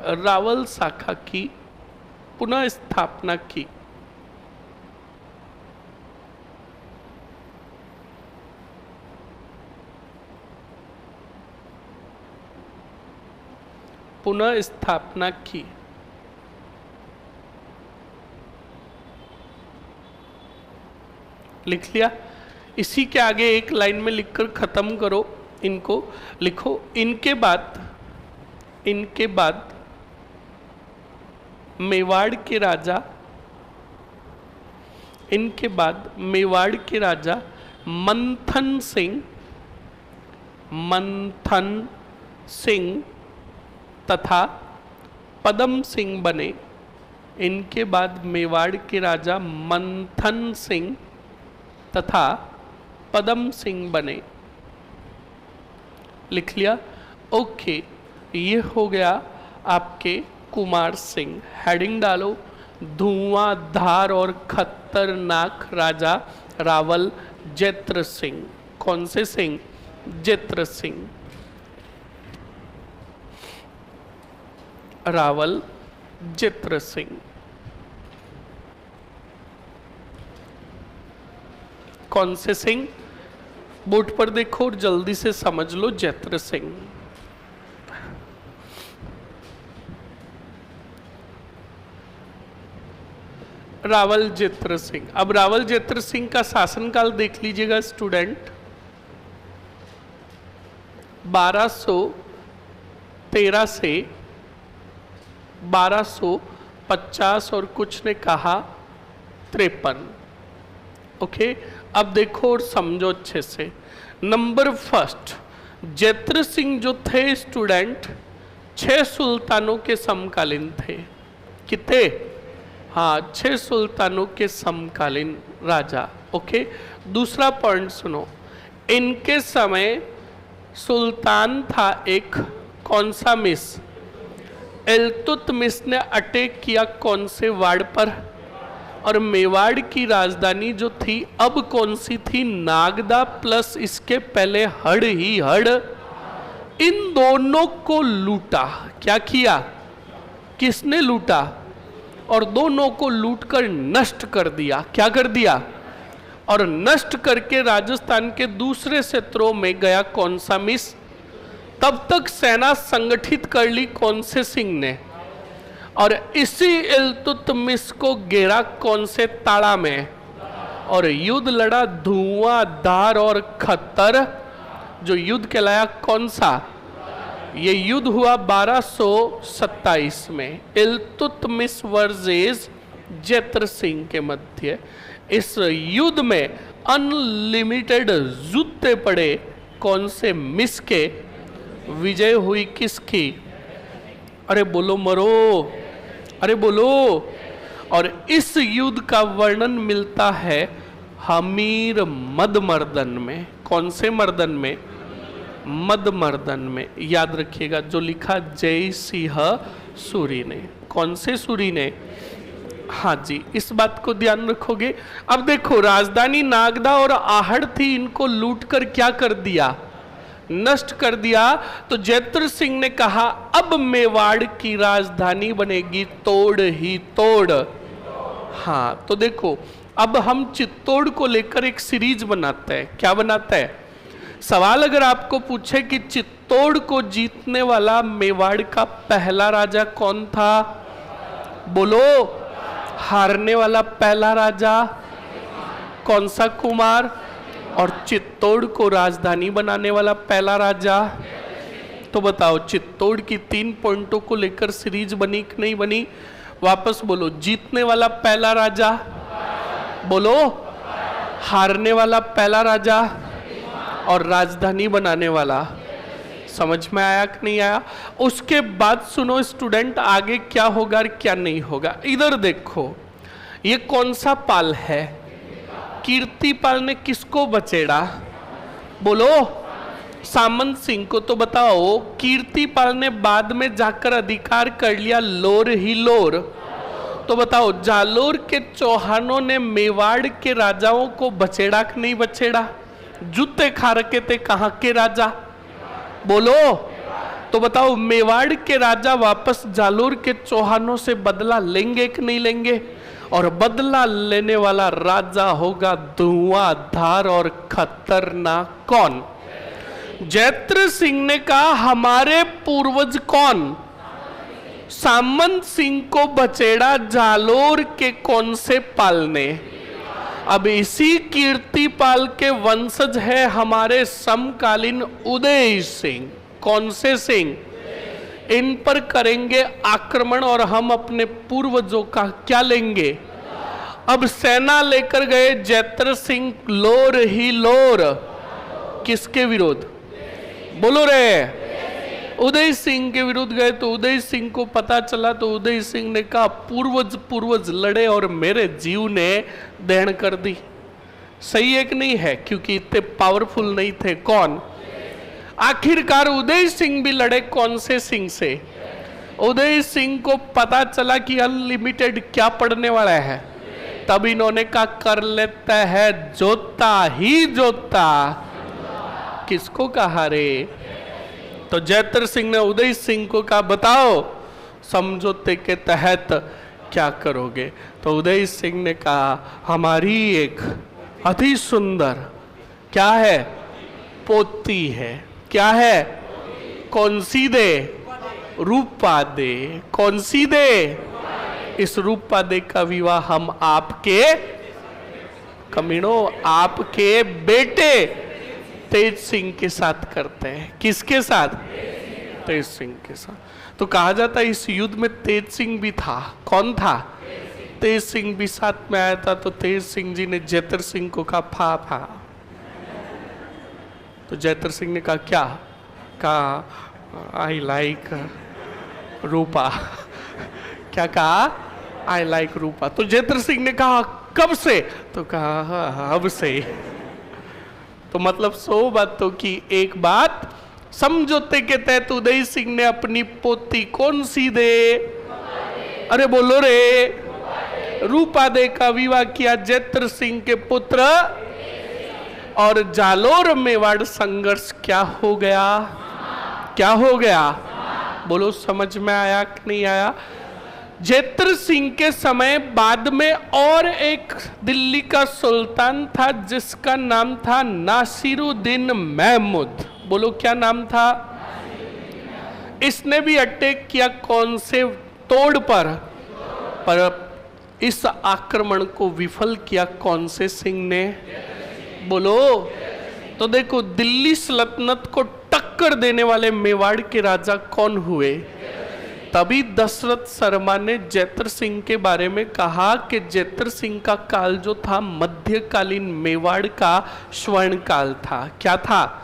रावल शाखा की पुनः स्थापना की। लिख लिया? इसी के आगे एक लाइन में लिखकर खत्म करो इनको। लिखो इनके बाद मेवाड़ के राजा मंथन सिंह तथा पदम सिंह बने। इनके बाद मेवाड़ के राजा मंथन सिंह तथा पदम सिंह बने। लिख लिया? ओके, ये हो गया आपके कुमार सिंह। हेडिंग डालो, धुआंधार और खतरनाक राजा रावल जैत्र सिंह। कौन से सिंह? जैत्र सिंह। रावल जैत्र सिंह। कौन से सिंह? बोर्ड पर देखो और जल्दी से समझ लो, जैत्र सिंह। रावल जैत्र सिंह। अब रावल जैत्र सिंह का शासनकाल देख लीजिएगा स्टूडेंट। 1213 से 1250 और कुछ ने कहा 53। ओके, अब देखो और समझो अच्छे से। नंबर फर्स्ट, जैत्र सिंह जो थे स्टूडेंट 6 सुल्तानों के समकालीन थे। कितने? हाँ, 6 सुल्तानों के समकालीन राजा। ओके, दूसरा पॉइंट सुनो, इनके समय सुल्तान था एक, कौन सा मिस? इल्तुतमिश ने अटैक किया कौन से वाड़ पर? और मेवाड़ की राजधानी जो थी अब कौन सी थी? नागदा, प्लस इसके पहले हड़ ही हड़। इन दोनों को लूटा। क्या किया? किसने लूटा? और दोनों को लूटकर नष्ट कर दिया। क्या कर दिया? और नष्ट करके राजस्थान के दूसरे क्षेत्रों में गया कौन सा मिस? तब तक सेना संगठित कर ली कौन से सिंह ने? और इसी इल्तुतमिश को घेरा कौन से ताड़ा में? और युद्ध लड़ा धुआंधार और खतर। जो युद्ध कहलाया कौन सा? ये युद्ध हुआ 1227 में, इल्तुतमिश वर्सेस जैत्र सिंह के मध्य। इस युद्ध में अनलिमिटेड जूते पड़े कौन से मिस के? विजय हुई किसकी? अरे बोलो मरो, अरे बोलो। और इस युद्ध का वर्णन मिलता है हमीर मद मर्दन में। कौन से मर्दन में? मद मर्दन में। याद रखिएगा, जो लिखा जय सिंह सूरी ने। कौन से सूरी ने? हाँ जी, इस बात को ध्यान रखोगे। अब देखो, राजधानी नागदा और आहड़ थी, इनको लूट कर क्या कर दिया? नष्ट कर दिया। तो जैत्र सिंह ने कहा अब मेवाड़ की राजधानी बनेगी तोड़ ही तोड़। हाँ, तो देखो, अब हम चित्तौड़ को लेकर एक सीरीज बनाते हैं। क्या बनाते हैं? सवाल अगर आपको पूछे कि चित्तौड़ को जीतने वाला मेवाड़ का पहला राजा कौन था? बोलो। हारने वाला पहला राजा कौन सा? कुमार। और चित्तौड़ को राजधानी बनाने वाला पहला राजा? तो बताओ, चित्तौड़ की 3 पॉइंटों को लेकर सीरीज बनी कि नहीं बनी? वापस बोलो। जीतने वाला पहला राजा? बोलो। हारने वाला पहला राजा? और राजधानी बनाने वाला? समझ में आया कि नहीं आया? उसके बाद सुनो स्टूडेंट, आगे क्या होगा और क्या नहीं होगा। इधर देखो, ये कौन सा पाल है? कीर्तिपाल ने किसको बचेड़ा? बोलो। सामंत सिंह को। तो बताओ, कीर्तिपाल ने बाद में जाकर अधिकार कर लिया लोर ही लोर। तो बताओ, जालोर के चौहानों ने मेवाड़ के राजाओं को बचेड़ा कि नहीं बचेड़ा? जूते खा रखे थे कहां के राजा? बोलो। तो बताओ, मेवाड़ के राजा वापस जालोर के चौहानों से बदला लेंगे कि नहीं लेंगे? और बदला लेने वाला राजा होगा धुआंधार और खतरनाक कौन? जैत्र सिंह ने कहा हमारे पूर्वज कौन? सामंत सिंह को बचेड़ा जालोर के कौन से पाल ने? अब इसी कीर्तिपाल के वंशज है हमारे समकालीन उदय सिंह। कौन से सिंह? इन पर करेंगे आक्रमण और हम अपने पूर्वजों का क्या लेंगे? अब सेना लेकर गए जैत्र सिंह लोर ही लोर। किसके विरोध? बोलो रे। उदय सिंह के विरुद्ध गए। तो उदय सिंह को पता चला, तो उदय सिंह ने कहा पूर्वज पूर्वज लड़े और मेरे जीव ने दहन कर दी। सही है कि नहीं है? क्योंकि इतने पावरफुल नहीं थे। कौन? आखिरकार उदय सिंह भी लड़े कौन से सिंह से? उदय सिंह को पता चला कि अनलिमिटेड क्या पड़ने वाला है, तब इन्होंने कहा कर लेता है जोता ही जोता। किसको कहा रे? तो जयत्र सिंह ने उदय सिंह को कहा बताओ समझौते के तहत क्या करोगे? तो उदय सिंह ने कहा हमारी एक अति सुंदर क्या है? पोती है। क्या है? कौन सी दे? रूपा दे। कौन सी दे? इस रूपा दे का विवाह हम आपके कमीनों, आपके बेटे तेज सिंह के साथ करते हैं। किसके साथ? तेज सिंह के साथ। तो कहा जाता है इस युद्ध में तेज सिंह भी था। कौन था? तेज सिंह भी साथ में आया था। तो तेज सिंह जी ने जयत्र सिंह को कहा फा फा। तो जयत्र सिंह ने कहा क्या? कहा आई लाइक रूपा। क्या कहा? आई लाइक रूपा। तो जयत्र सिंह ने कहा कब से? तो कहा अब से। तो मतलब 100 बातों की एक बात। समझौते के तहत उदय सिंह ने अपनी पोती कौन सी दे? अरे बोलो रे। रूपा दे का विवाह किया जयत्र सिंह के पुत्र। और जालोर मेवाड़ संघर्ष क्या हो गया? क्या हो गया? बोलो समझ में आया कि नहीं आया? जयत्र सिंह के समय बाद में और एक दिल्ली का सुल्तान था जिसका नाम था नासिरुद्दीन महमूद। बोलो क्या नाम था? इसने भी अटैक किया कौन से तोड़ पर इस आक्रमण को विफल किया कौन से सिंह ने? बोलो। तो देखो दिल्ली सल्तनत को टक्कर देने वाले मेवाड़ के राजा कौन हुए? तभी दशरथ शर्मा ने जयत्र सिंह के बारे में कहा कि जयत्र सिंह का काल जो था मध्यकालीन मेवाड़ का स्वर्ण काल था। क्या था?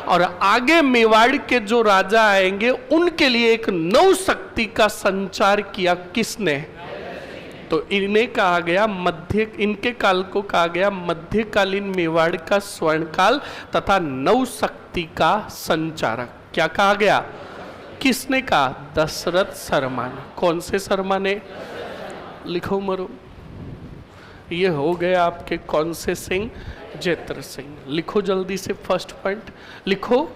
और आगे मेवाड़ के जो राजा आएंगे उनके लिए एक नव शक्ति का संचार किया किसने? तो इन्हें कहा गया इनके काल को कहा गया मध्यकालीन मेवाड़ का स्वर्ण काल तथा नव शक्ति का संचारक। क्या कहा गया? किसने कहा? दशरथ शर्मा ने। कौन से शर्मा ने? लिखो मरो। ये हो गया आपके कौन से सिंह? जयत्र सिंह। लिखो जल्दी से फर्स्ट पॉइंट लिखो।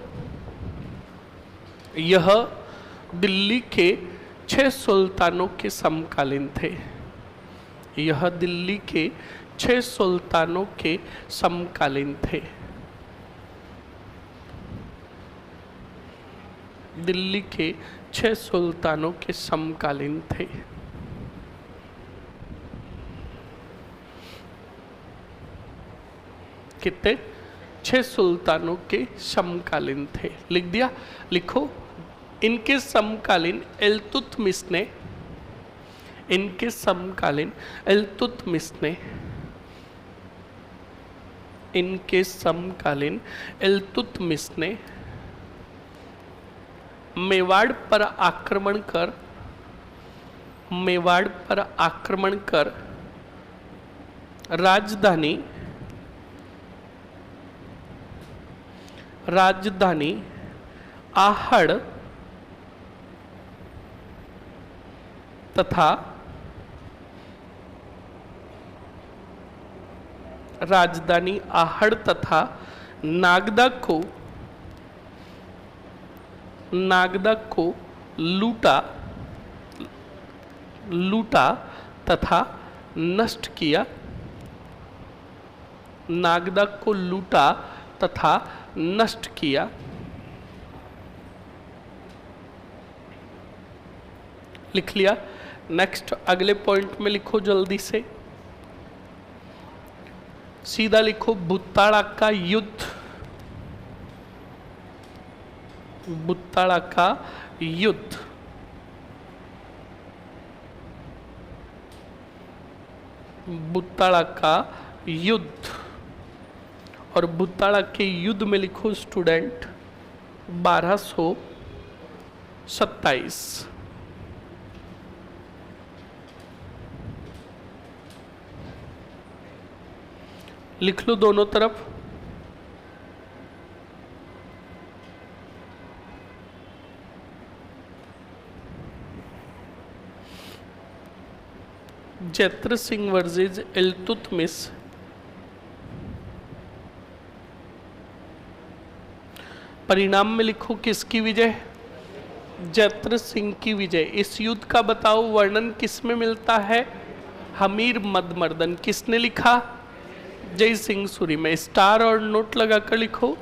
यह दिल्ली के 6 सुल्तानों के समकालीन थे। यह दिल्ली के 6 सुल्तानों के समकालीन थे। दिल्ली के 6 सुल्तानों के समकालीन थे। कितने? 6 सुल्तानों के समकालीन थे। लिख दिया? लिखो। इनके समकालीन इल्तुतमिश ने इनके समकालीन इल्तुतमिश ने इनके समकालीन इल्तुतमिश ने मेवाड़ पर आक्रमण कर राजधानी आहड़ तथा नागदा को लूटा तथा नष्ट किया। नागदा को लूटा तथा नष्ट किया। लिख लिया? नेक्स्ट अगले पॉइंट में लिखो जल्दी से। सीधा लिखो बुत्ताड़ा का युद्ध। बुत्ताड़ा का युद्ध। बुत्ताड़ा का युद्ध। और बुत्ताड़ा के युद्ध में लिखो स्टूडेंट 1227। लिख लो दोनों तरफ। जैत्र सिंह वर्सेस इल्तुतमिश। परिणाम में लिखो किसकी विजय? जैत्र सिंह की विजय। इस युद्ध का बताओ वर्णन किस में मिलता है? हमीर मदमर्दन। किसने लिखा? जय सिंह सूरी में। स्टार और नोट लगाकर लिखो।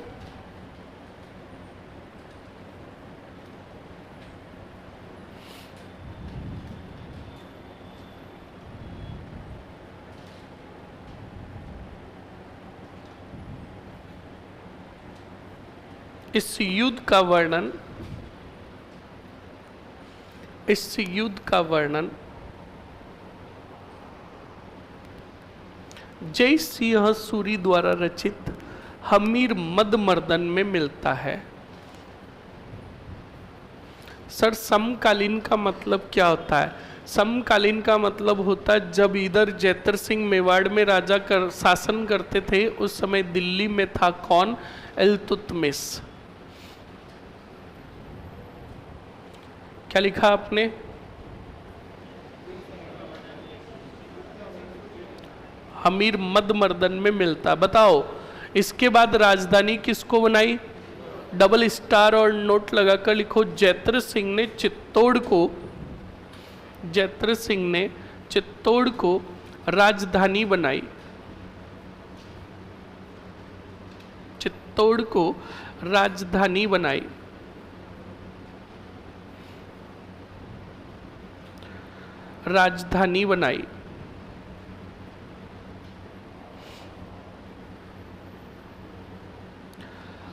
इस युद्ध का वर्णन जय सिंह सूरी द्वारा रचित हमीर मदमर्दन में मिलता है। सर समकालीन का मतलब क्या होता है? समकालीन का मतलब होता है जब इधर जैत्र सिंह मेवाड़ में शासन करते थे, उस समय दिल्ली में था कौन? इल्तुतमिश। क्या लिखा आपने? हमीर मदमर्दन में मिलता। बताओ इसके बाद राजधानी किसको बनाई? डबल स्टार और नोट लगाकर लिखो। जैत्र सिंह ने चित्तौड़ को राजधानी बनाई। चित्तौड़ को राजधानी बनाई।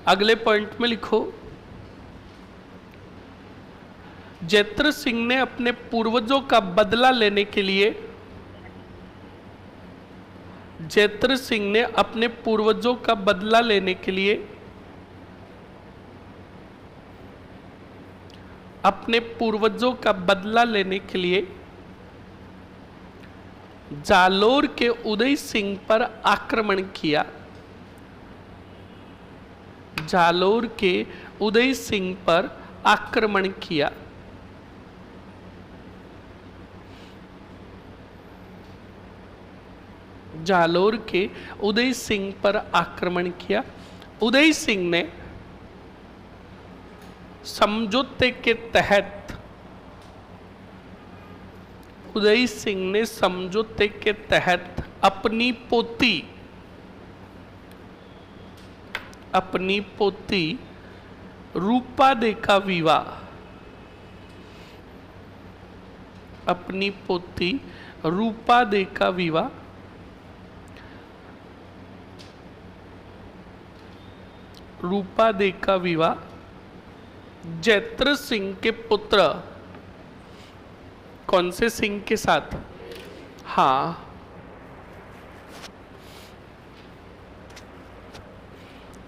अगले पॉइंट में लिखो, जैत्र सिंह ने अपने पूर्वजों का बदला लेने के लिए जालोर के उदय सिंह पर आक्रमण किया। जालोर के उदय सिंह पर आक्रमण किया। जालोर के उदय सिंह पर आक्रमण किया। उदय सिंह ने समझौते के तहत अपनी पोती रूपादे का विवाह जैत्र सिंह के पुत्र कौन से सिंह के साथ? हाँ,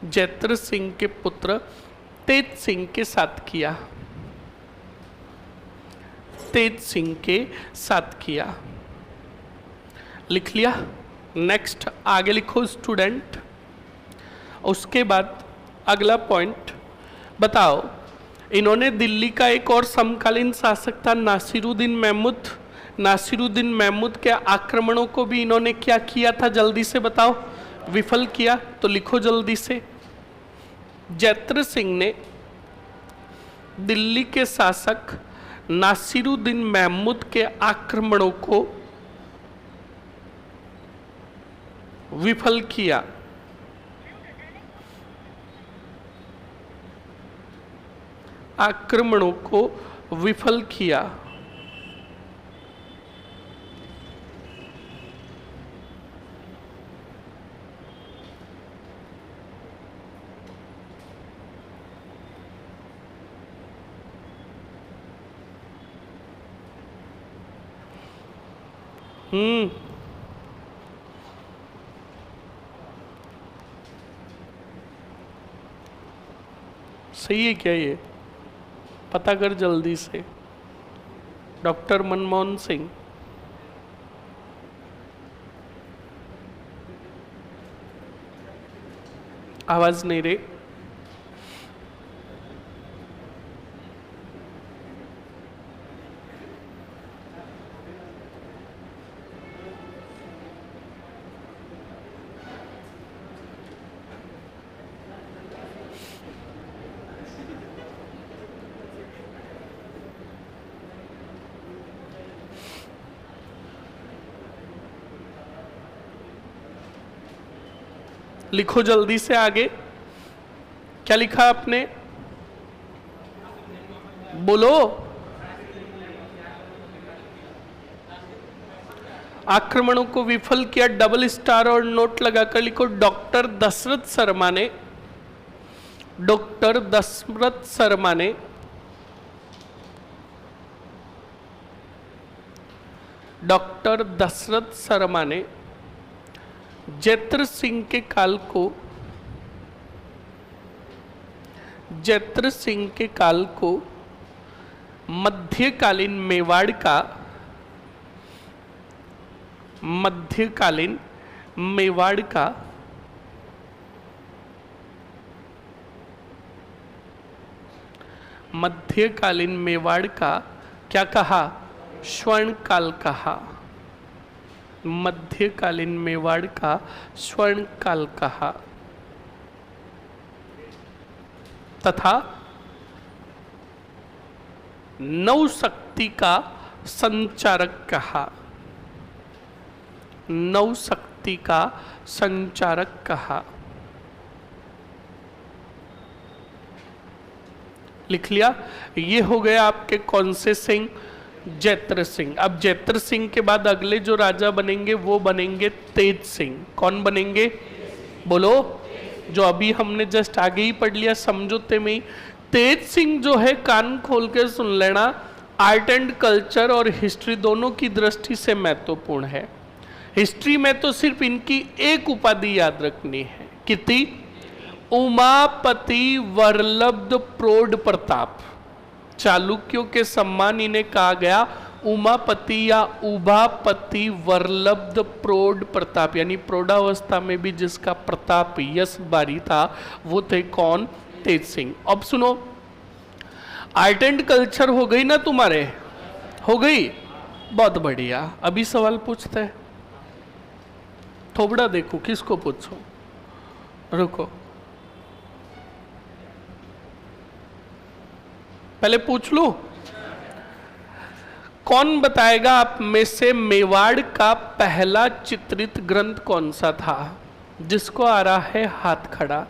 जैत्र सिंह के पुत्र तेज सिंह के साथ किया। लिख लिया? नेक्स्ट आगे लिखो स्टूडेंट। उसके बाद अगला पॉइंट बताओ, इन्होंने दिल्ली का एक और समकालीन शासक था नासिरुद्दीन महमूद के आक्रमणों को भी इन्होंने क्या किया था? जल्दी से बताओ। विफल किया। तो लिखो जल्दी से। जैत्र सिंह ने दिल्ली के शासक नासिरुद्दीन महमूद के आक्रमणों को विफल किया। सही है क्या? ये पता कर जल्दी से। डॉक्टर मनमोहन सिंह। आवाज नहीं रही। लिखो जल्दी से आगे, क्या लिखा आपने? बोलो। आक्रमणों को विफल किया, डबल स्टार और नोट लगाकर लिखो। डॉक्टर दशरथ शर्मा ने, डॉक्टर दशरथ शर्मा ने डॉक्टर दशरथ शर्मा ने जैत्र सिंह के काल को, जैत्र सिंह के काल को मध्यकालीन मेवाड़ का, मध्यकालीन मेवाड़ का मध्यकालीन मेवाड़ का क्या कहा? स्वर्ण काल कहा। मध्यकालीन मेवाड़ का स्वर्ण काल कहा, तथा नवशक्ति का संचारक कहा। नवशक्ति का संचारक कहा। लिख लिया? ये हो गया आपके कौन से सिंह? जैत्र सिंह। अब जैत्र सिंह के बाद अगले जो राजा बनेंगे वो बनेंगे तेज सिंह। कौन बनेंगे? बोलो। जो अभी हमने जस्ट आगे ही पढ़ लिया समझौते में। तेज सिंह जो है, कान खोल के सुन लेना, आर्ट एंड कल्चर और हिस्ट्री दोनों की दृष्टि से महत्वपूर्ण है। हिस्ट्री में तो सिर्फ इनकी एक उपाधि याद रखनी है। कितनी? उमापति वरलब्ध प्रौढ़ प्रताप। चालुक्यों के सम्मान इन्हें कहा गया उमापति या उभापति वरलब्ध प्रौढ़ प्रताप, यानी प्रौढ़ावस्था में भी जिसका प्रताप यश बारी था वो थे कौन? तेज सिंह। अब सुनो, आर्ट एंड कल्चर हो गई ना तुम्हारे? हो गई? बहुत बढ़िया। अभी सवाल पूछते हैं। थोबड़ा देखो, किसको पूछो? रुको, पहले पूछ लो। कौन बताएगा आप में से मेवाड़ का पहला चित्रित ग्रंथ कौन सा था? जिसको आ रहा है हाथ खड़ा।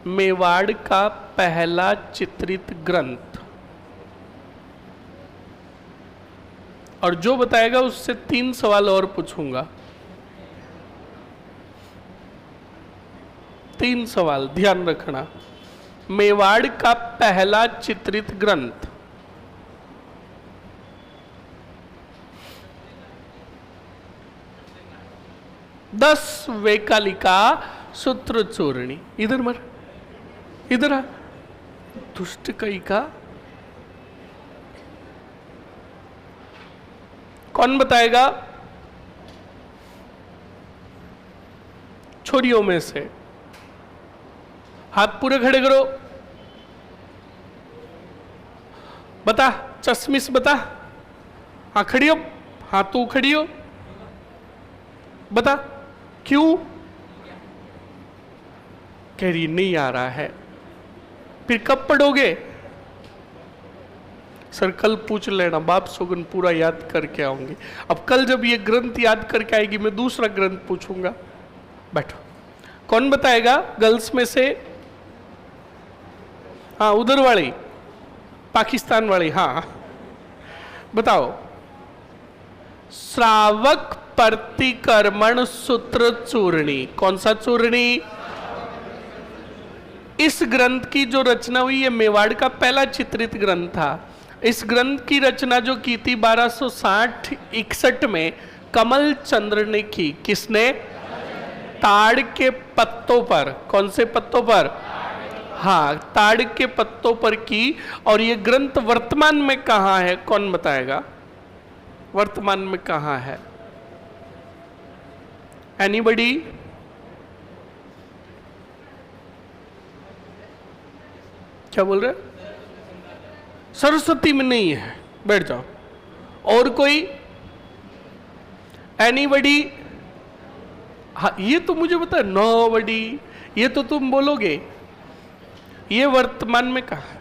मेवाड़ का पहला चित्रित ग्रंथ। और जो बताएगा उससे 3 सवाल और पूछूंगा। 3 सवाल ध्यान रखना। मेवाड़ का पहला चित्रित ग्रंथ। दस वेकालिका सूत्र चूर्णी। इधर मर, इधर आ। दुष्ट कई का कौन बताएगा? छोरियों में से हाथ पूरे खड़े करो। बता, चश्मिश बता। हाँ खड़ी हो, हाँ तू खड़ी हो, बता क्यों? कह रही नहीं आ रहा है। फिर कब पढ़ोगे? सर कल पूछ लेना, बाप सुगन पूरा याद करके आऊंगी। अब कल जब ये ग्रंथ याद करके आएगी मैं दूसरा ग्रंथ पूछूंगा। बैठो। कौन बताएगा गर्ल्स में से? हाँ उधर वाली, पाकिस्तान वाली। हाँ बताओ। श्रावक प्रतिक्रमण सूत्र चूर्णी। कौन सा चूर्णी? इस ग्रंथ की जो रचना हुई है मेवाड़ का पहला चित्रित ग्रंथ था। इस ग्रंथ की रचना जो की थी 1260-61 में कमल चंद्र ने की। किसने? ताड़ के पत्तों पर। कौन से पत्तों पर? हाँ ताड़ के पत्तों पर की। और ये ग्रंथ वर्तमान में कहाँ है? कौन बताएगा? वर्तमान में कहाँ है? एनीबडी? क्या बोल रहे? सरस्वती में नहीं है, बैठ जाओ। और कोई? एनीबडी? हाँ, ये तो मुझे पता है, नोबडी, ये तो तुम बोलोगे। ये वर्तमान में कहा?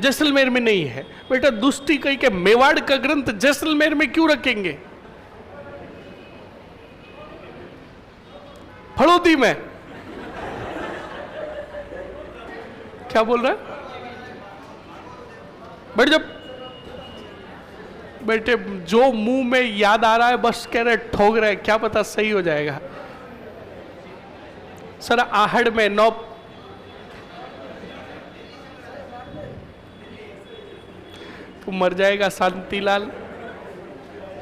जैसलमेर में नहीं है। बेटा दुष्टी कही के मेवाड़ का ग्रंथ जैसलमेर में क्यों रखेंगे? फड़ौदी में। क्या बोल रहा है? बैठ जब बेटे, जो मुंह में याद आ रहा है बस कह रहे ठोक रहे, क्या पता सही हो जाएगा। सर आहड़ में नौ, तू मर जाएगा शांतिलाल।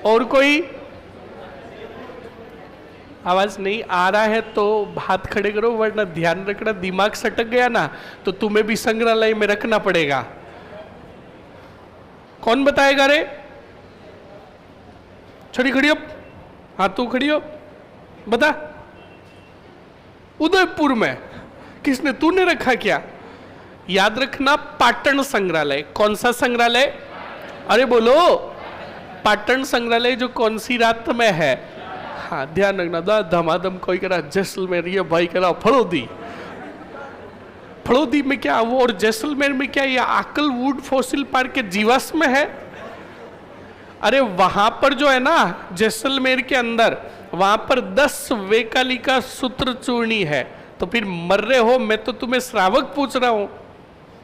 और कोई आवाज नहीं आ रहा है तो हाथ खड़े करो, वरना ध्यान रखना दिमाग सटक गया ना तो तुम्हें भी संग्रहालय में रखना पड़ेगा। कौन बताएगा रे? छड़ी खड़ी हो, हाँ तू खड़ी हो, बता। उदयपुर में किसने, तूने रखा क्या? याद रखना, पाटन संग्रहालय। कौन सा संग्रहालय? अरे बोलो, पाटन संग्रहालय जो कौन सी रात में है? हाँ ध्यान रखना। धमाधम कोई कह रहा जैसलमेर, ये भाई कह रहा फड़ौदी। फड़ौदी में क्या वो, और जैसलमेर में क्या? ये आकल वुड फॉसिल पार्क के जीवाश्म है। अरे वहां पर जो है ना जैसलमेर के अंदर, वहां पर 10 वेकालिका सूत्र चूर्णी है। तो फिर मर रहे हो, मैं तो तुम्हें श्रावक पूछ रहा हूं।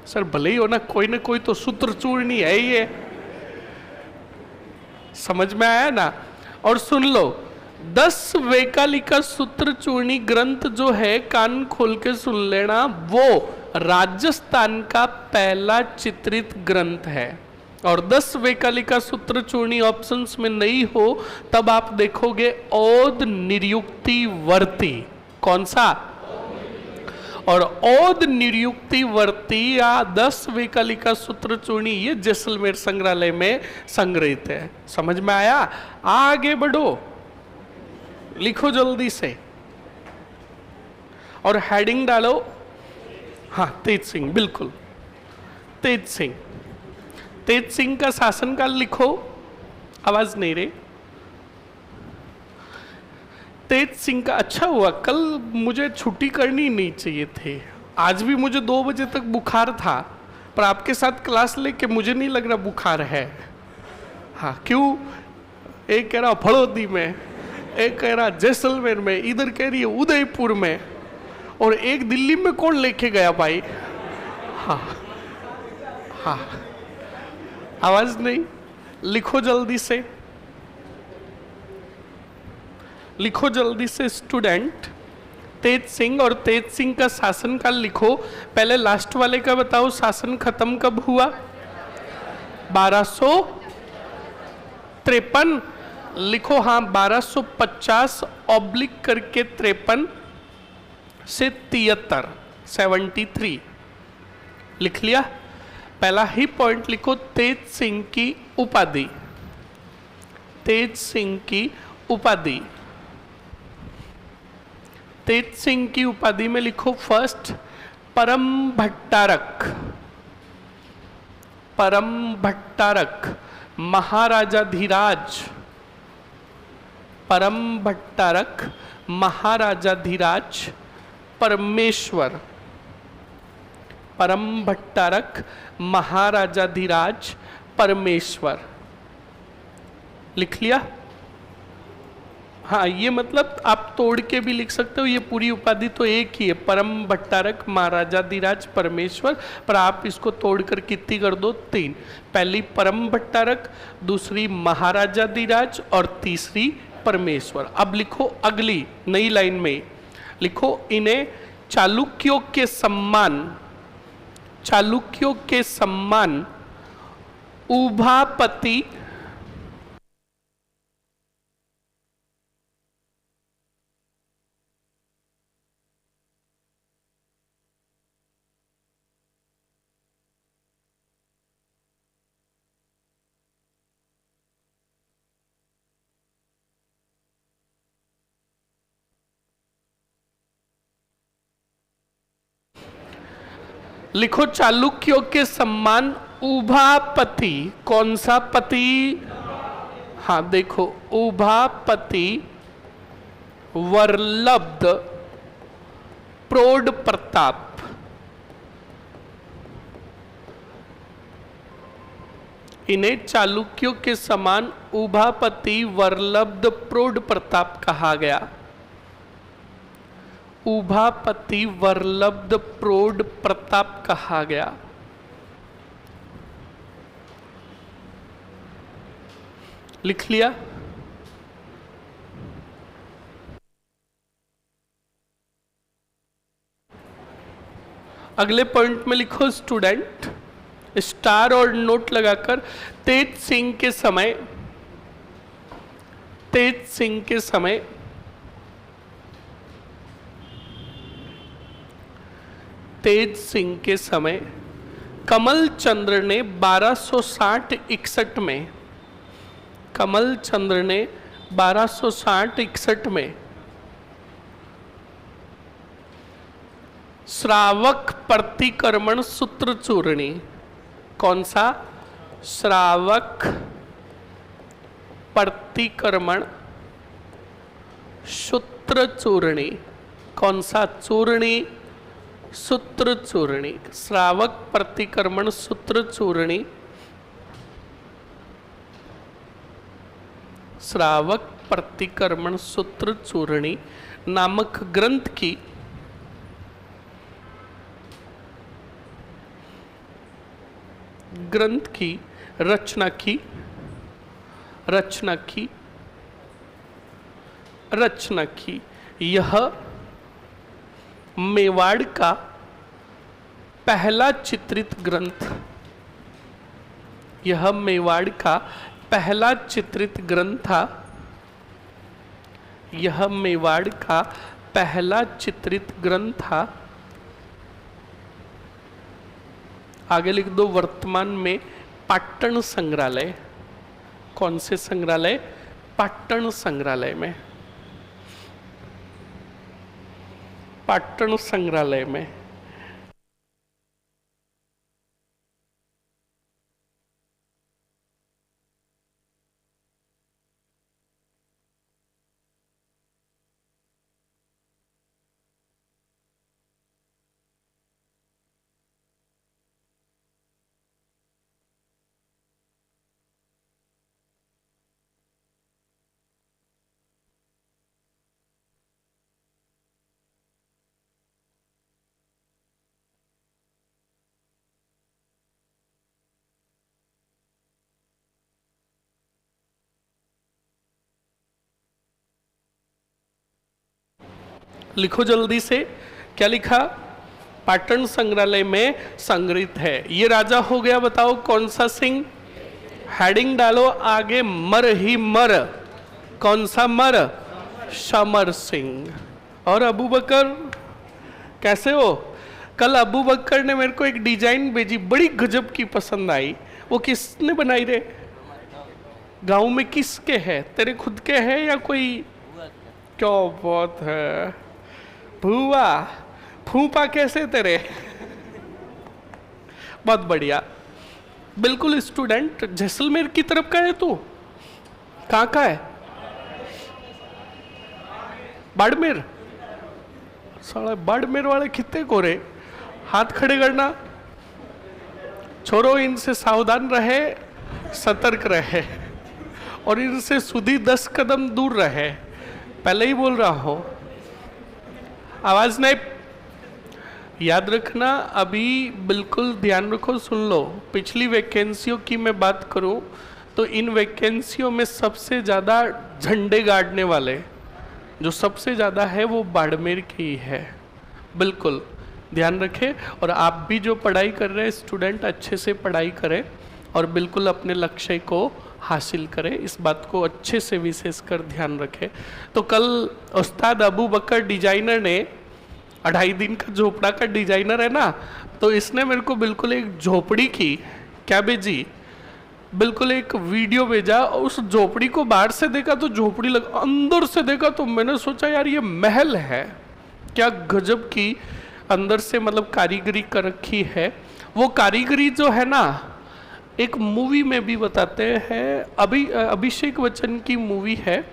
सर भले ही हो ना कोई तो सूत्र चूर्णी है ये, समझ में आया ना? और सुन लो, 10 वेकालिका सूत्र चूर्णी ग्रंथ जो है, कान खोल के सुन लेना, वो राजस्थान का पहला चित्रित ग्रंथ है। और 10 वेकालिका सूत्र चूर्णी ऑप्शंस में नहीं हो तब आप देखोगे औद निरुक्ति वर्ती। कौन सा? और औद निरुक्ति वर्ती या 10 वेकालिका सूत्र चूर्णी ये जैसलमेर संग्रहालय में संग्रहित है। समझ में आया? आगे बढ़ो, लिखो जल्दी से और हेडिंग डालो। हाँ तेज सिंह, बिल्कुल तेज सिंह। तेज सिंह का शासनकाल लिखो। आवाज नहीं रही। तेज सिंह का, अच्छा हुआ कल मुझे छुट्टी करनी नहीं चाहिए थी। आज भी मुझे 2 बजे तक बुखार था, पर आपके साथ क्लास लेके मुझे नहीं लग रहा बुखार है। हाँ क्यों? एक कह रहा फड़ौदी में, एक कह रहा जैसलमेर में, इधर कह रही है उदयपुर में, और एक दिल्ली में कौन लेके गया भाई? हाँ हाँ, आवाज नहीं। लिखो जल्दी से, लिखो जल्दी से स्टूडेंट। तेज सिंह, और तेज सिंह का शासनकाल लिखो। पहले लास्ट वाले का बताओ, शासन खत्म कब हुआ? 1253 लिखो। हाँ 1250 ऑब्लिक करके 53 से 73, 73 लिख लिया। पहला ही पॉइंट लिखो, तेज सिंह की उपाधि। तेज सिंह की उपाधि, तेज सिंह की उपाधि में लिखो फर्स्ट परम भट्टारक। परम भट्टारक महाराजाधिराज। परम भट्टारक महाराजाधिराज परमेश्वर। परम भट्टारक महाराजाधिराज परमेश्वर लिख लिया। हाँ ये मतलब आप तोड़ के भी लिख सकते हो, ये पूरी उपाधि तो एक ही है, परम भट्टारक महाराजाधिराज परमेश्वर, पर आप इसको तोड़कर कितनी कर दो? 3। पहली परम भट्टारक, दूसरी महाराजाधिराज और तीसरी परमेश्वर। अब लिखो अगली नई लाइन में, लिखो इन्हें चालुक्यों के सम्मान, चालुक्यों के सम्मान उभापति लिखो चालुक्यों के सम्मान उभापति। कौन सा पति? हाँ देखो, उभापति वरलब्ध प्रौढ़ प्रताप। इन्हें चालुक्यों के समान उभापति वरलब्ध प्रौढ़ प्रताप कहा गया। उभापति वरलब्ध प्रौढ़ प्रताप कहा गया। लिख लिया? अगले पॉइंट में लिखो स्टूडेंट, स्टार और नोट लगाकर, तेज सिंह के समय, तेज सिंह के समय तेज सिंह के समय कमल चंद्र ने 1260-61 में, कमल चंद्र ने 1260-61 में श्रावक प्रतिक्रमण सूत्र चूर्णी। कौन सा? श्रावक प्रतिक्रमण सूत्र चूर्णी। कौन सा चूर्णी? सूत्र चूर्णी। श्रावक प्रतिक्रमण सूत्र चूर्णी, श्रावक प्रतिक्रमण सूत्र चूर्णी नामक ग्रंथ की रचना की। यह मेवाड़ का पहला चित्रित ग्रंथ, यह मेवाड़ का पहला चित्रित ग्रंथ था। यह मेवाड़ का पहला चित्रित ग्रंथ था। आगे लिख दो, वर्तमान में पाटन संग्रहालय। कौन से संग्रहालय? पाटन संग्रहालय में, पाटन संग्रहालय में। लिखो जल्दी से, क्या लिखा? पाटन संग्रहालय में संग्रहित है। ये राजा हो गया, बताओ कौन सा सिंह? हेडिंग डालो आगे, मर ही मर। कौन सा मर? समर सिंह। और अबू बकर कैसे हो? कल अबू बकर ने मेरे को एक डिजाइन भेजी, बड़ी गजब की पसंद आई। वो किसने बनाई रे? गांव में किसके है? तेरे खुद के है या कोई? क्या बात है, भूआ फूफा कैसे तेरे? बहुत बढ़िया, बिल्कुल स्टूडेंट। जैसलमेर की तरफ का है तू? कहाँ का है? बाड़मेर। साला बाड़मेर वाले कितने कोरे, हाथ खड़े करना। छोरो, इनसे सावधान रहे, सतर्क रहे और इनसे सुधी 10 कदम दूर रहे। पहले ही बोल रहा हूं, आवाज नहीं। याद रखना, अभी बिल्कुल ध्यान रखो, सुन लो। पिछली वैकेंसियों की मैं बात करूं तो इन वैकेंसियों में सबसे ज़्यादा झंडे गाड़ने वाले जो सबसे ज़्यादा है वो बाड़मेर के ही है। बिल्कुल ध्यान रखें। और आप भी जो पढ़ाई कर रहे हैं स्टूडेंट, अच्छे से पढ़ाई करें और बिल्कुल अपने लक्ष्य को हासिल करें। इस बात को अच्छे से विशेषकर ध्यान रखें। तो कल उस्ताद अबू बकर डिजाइनर ने 2.5 दिन का झोपड़ा का डिजाइनर है ना, तो इसने मेरे को बिल्कुल एक झोपड़ी की क्या भेजी, बिल्कुल एक वीडियो भेजा। उस झोपड़ी को बाहर से देखा तो झोपड़ी अंदर से देखा तो मैंने सोचा यार ये महल है। क्या गजब की अंदर से मतलब कारीगरी कर रखी है। वो कारीगरी जो है ना, एक मूवी में भी बताते हैं, अभिषेक बच्चन की मूवी है,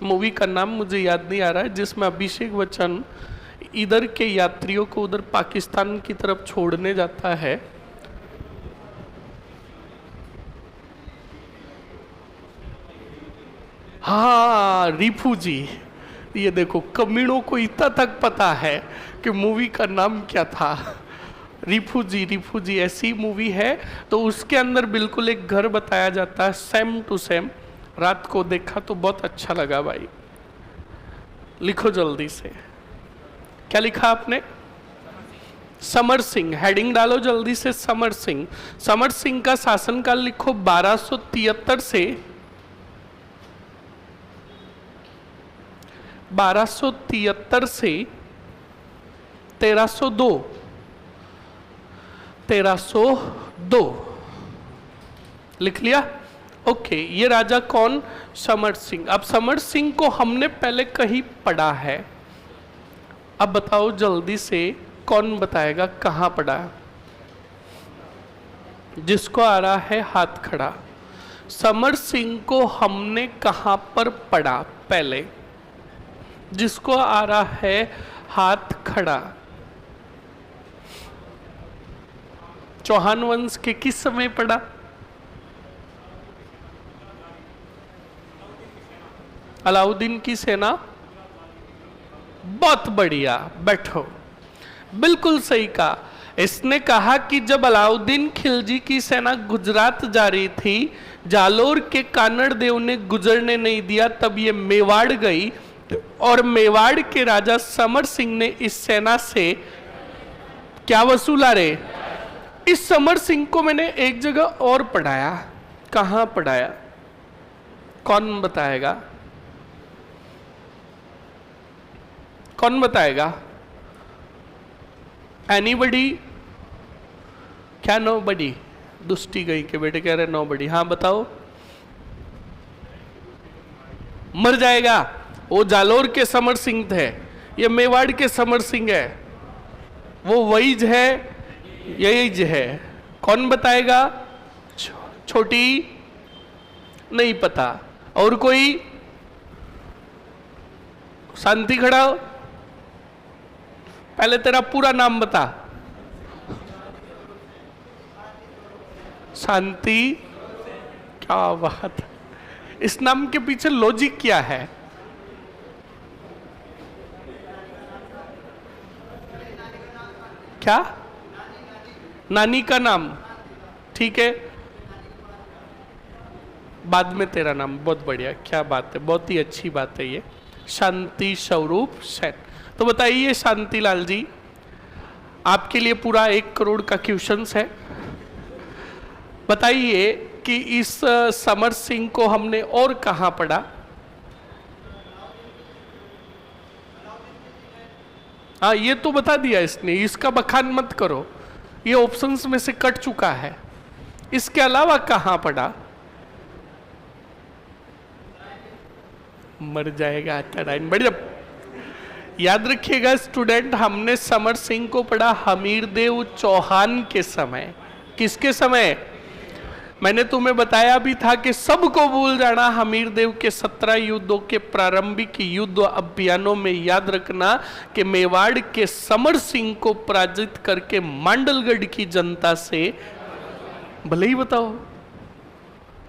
मूवी का नाम मुझे याद नहीं आ रहा है, जिसमें अभिषेक बच्चन इधर के यात्रियों को उधर पाकिस्तान की तरफ छोड़ने जाता है। हाँ, रिफूजी। ये देखो, कमीनों को इतना तक पता है कि मूवी का नाम क्या था। रिफूजी ऐसी मूवी है। तो उसके अंदर बिल्कुल एक घर बताया जाता है, सेम टू सेम। रात को देखा तो बहुत अच्छा लगा भाई। लिखो जल्दी से, क्या लिखा आपने? समर सिंह। हेडिंग डालो जल्दी से, समर सिंह। समर सिंह का शासनकाल लिखो 1273 से 1302। 1302 लिख लिया? ओके, ये राजा कौन? समर सिंह। अब समर सिंह को हमने पहले कहीं पढ़ा है, अब बताओ जल्दी से, कौन बताएगा कहां पढ़ा? जिसको आ रहा है हाथ खड़ा। समर सिंह को हमने कहां पर पढ़ा पहले? जिसको आ रहा है हाथ खड़ा। चौहान वंश के किस समय पढ़ा? अलाउद्दीन की सेना। बहुत बढ़िया, बैठो। बिल्कुल सही कहा। इसने कहा कि जब अलाउद्दीन खिलजी की सेना गुजरात जा रही थी, जालोर के कानड़ देव ने गुजरने नहीं दिया, तब ये मेवाड़ गई और मेवाड़ के राजा समर सिंह ने इस सेना से क्या वसूला रे? इस समर सिंह को मैंने एक जगह और पढ़ाया। कहां पढ़ाया? कौन बताएगा? कौन बताएगा? एनीबडी? क्या नोबडी? दुष्टी गई के बेटे कह रहे नोबडी। हाँ बताओ। मर जाएगा। वो जालोर के समर सिंह थे, ये मेवाड़ के समर सिंह है। वो वहीज है, यही है। कौन बताएगा? छोटी? नहीं पता। और कोई? शांति खड़ा हो, पहले तेरा पूरा नाम बता। शांति। क्या बात है, इस नाम के पीछे लॉजिक क्या है? क्या? नानी का नाम? ठीक है, बाद में तेरा नाम। बहुत बढ़िया, क्या बात है, बहुत ही अच्छी बात है ये। शांति स्वरूप सेन। तो बताइए शांतिलाल जी, आपके लिए पूरा 1 करोड़ का क्वेश्चंस है। बताइए कि इस समर सिंह को हमने और कहां पढ़ा? हाँ, ये तो बता दिया इसने, इसका बखान मत करो, ये ऑप्शंस में से कट चुका है। इसके अलावा कहां पढ़ा? मर जाएगा टराइन। बढ़िया, याद रखिएगा स्टूडेंट, हमने समर सिंह को पढ़ा हमीरदेव चौहान के समय। किसके समय? मैंने तुम्हें बताया भी था कि सबको भूल जाना। हमीरदेव के 17 युद्धों के प्रारंभिक युद्ध अभियानों में याद रखना कि मेवाड़ के समर सिंह को पराजित करके मांडलगढ़ की जनता से, भले ही बताओ,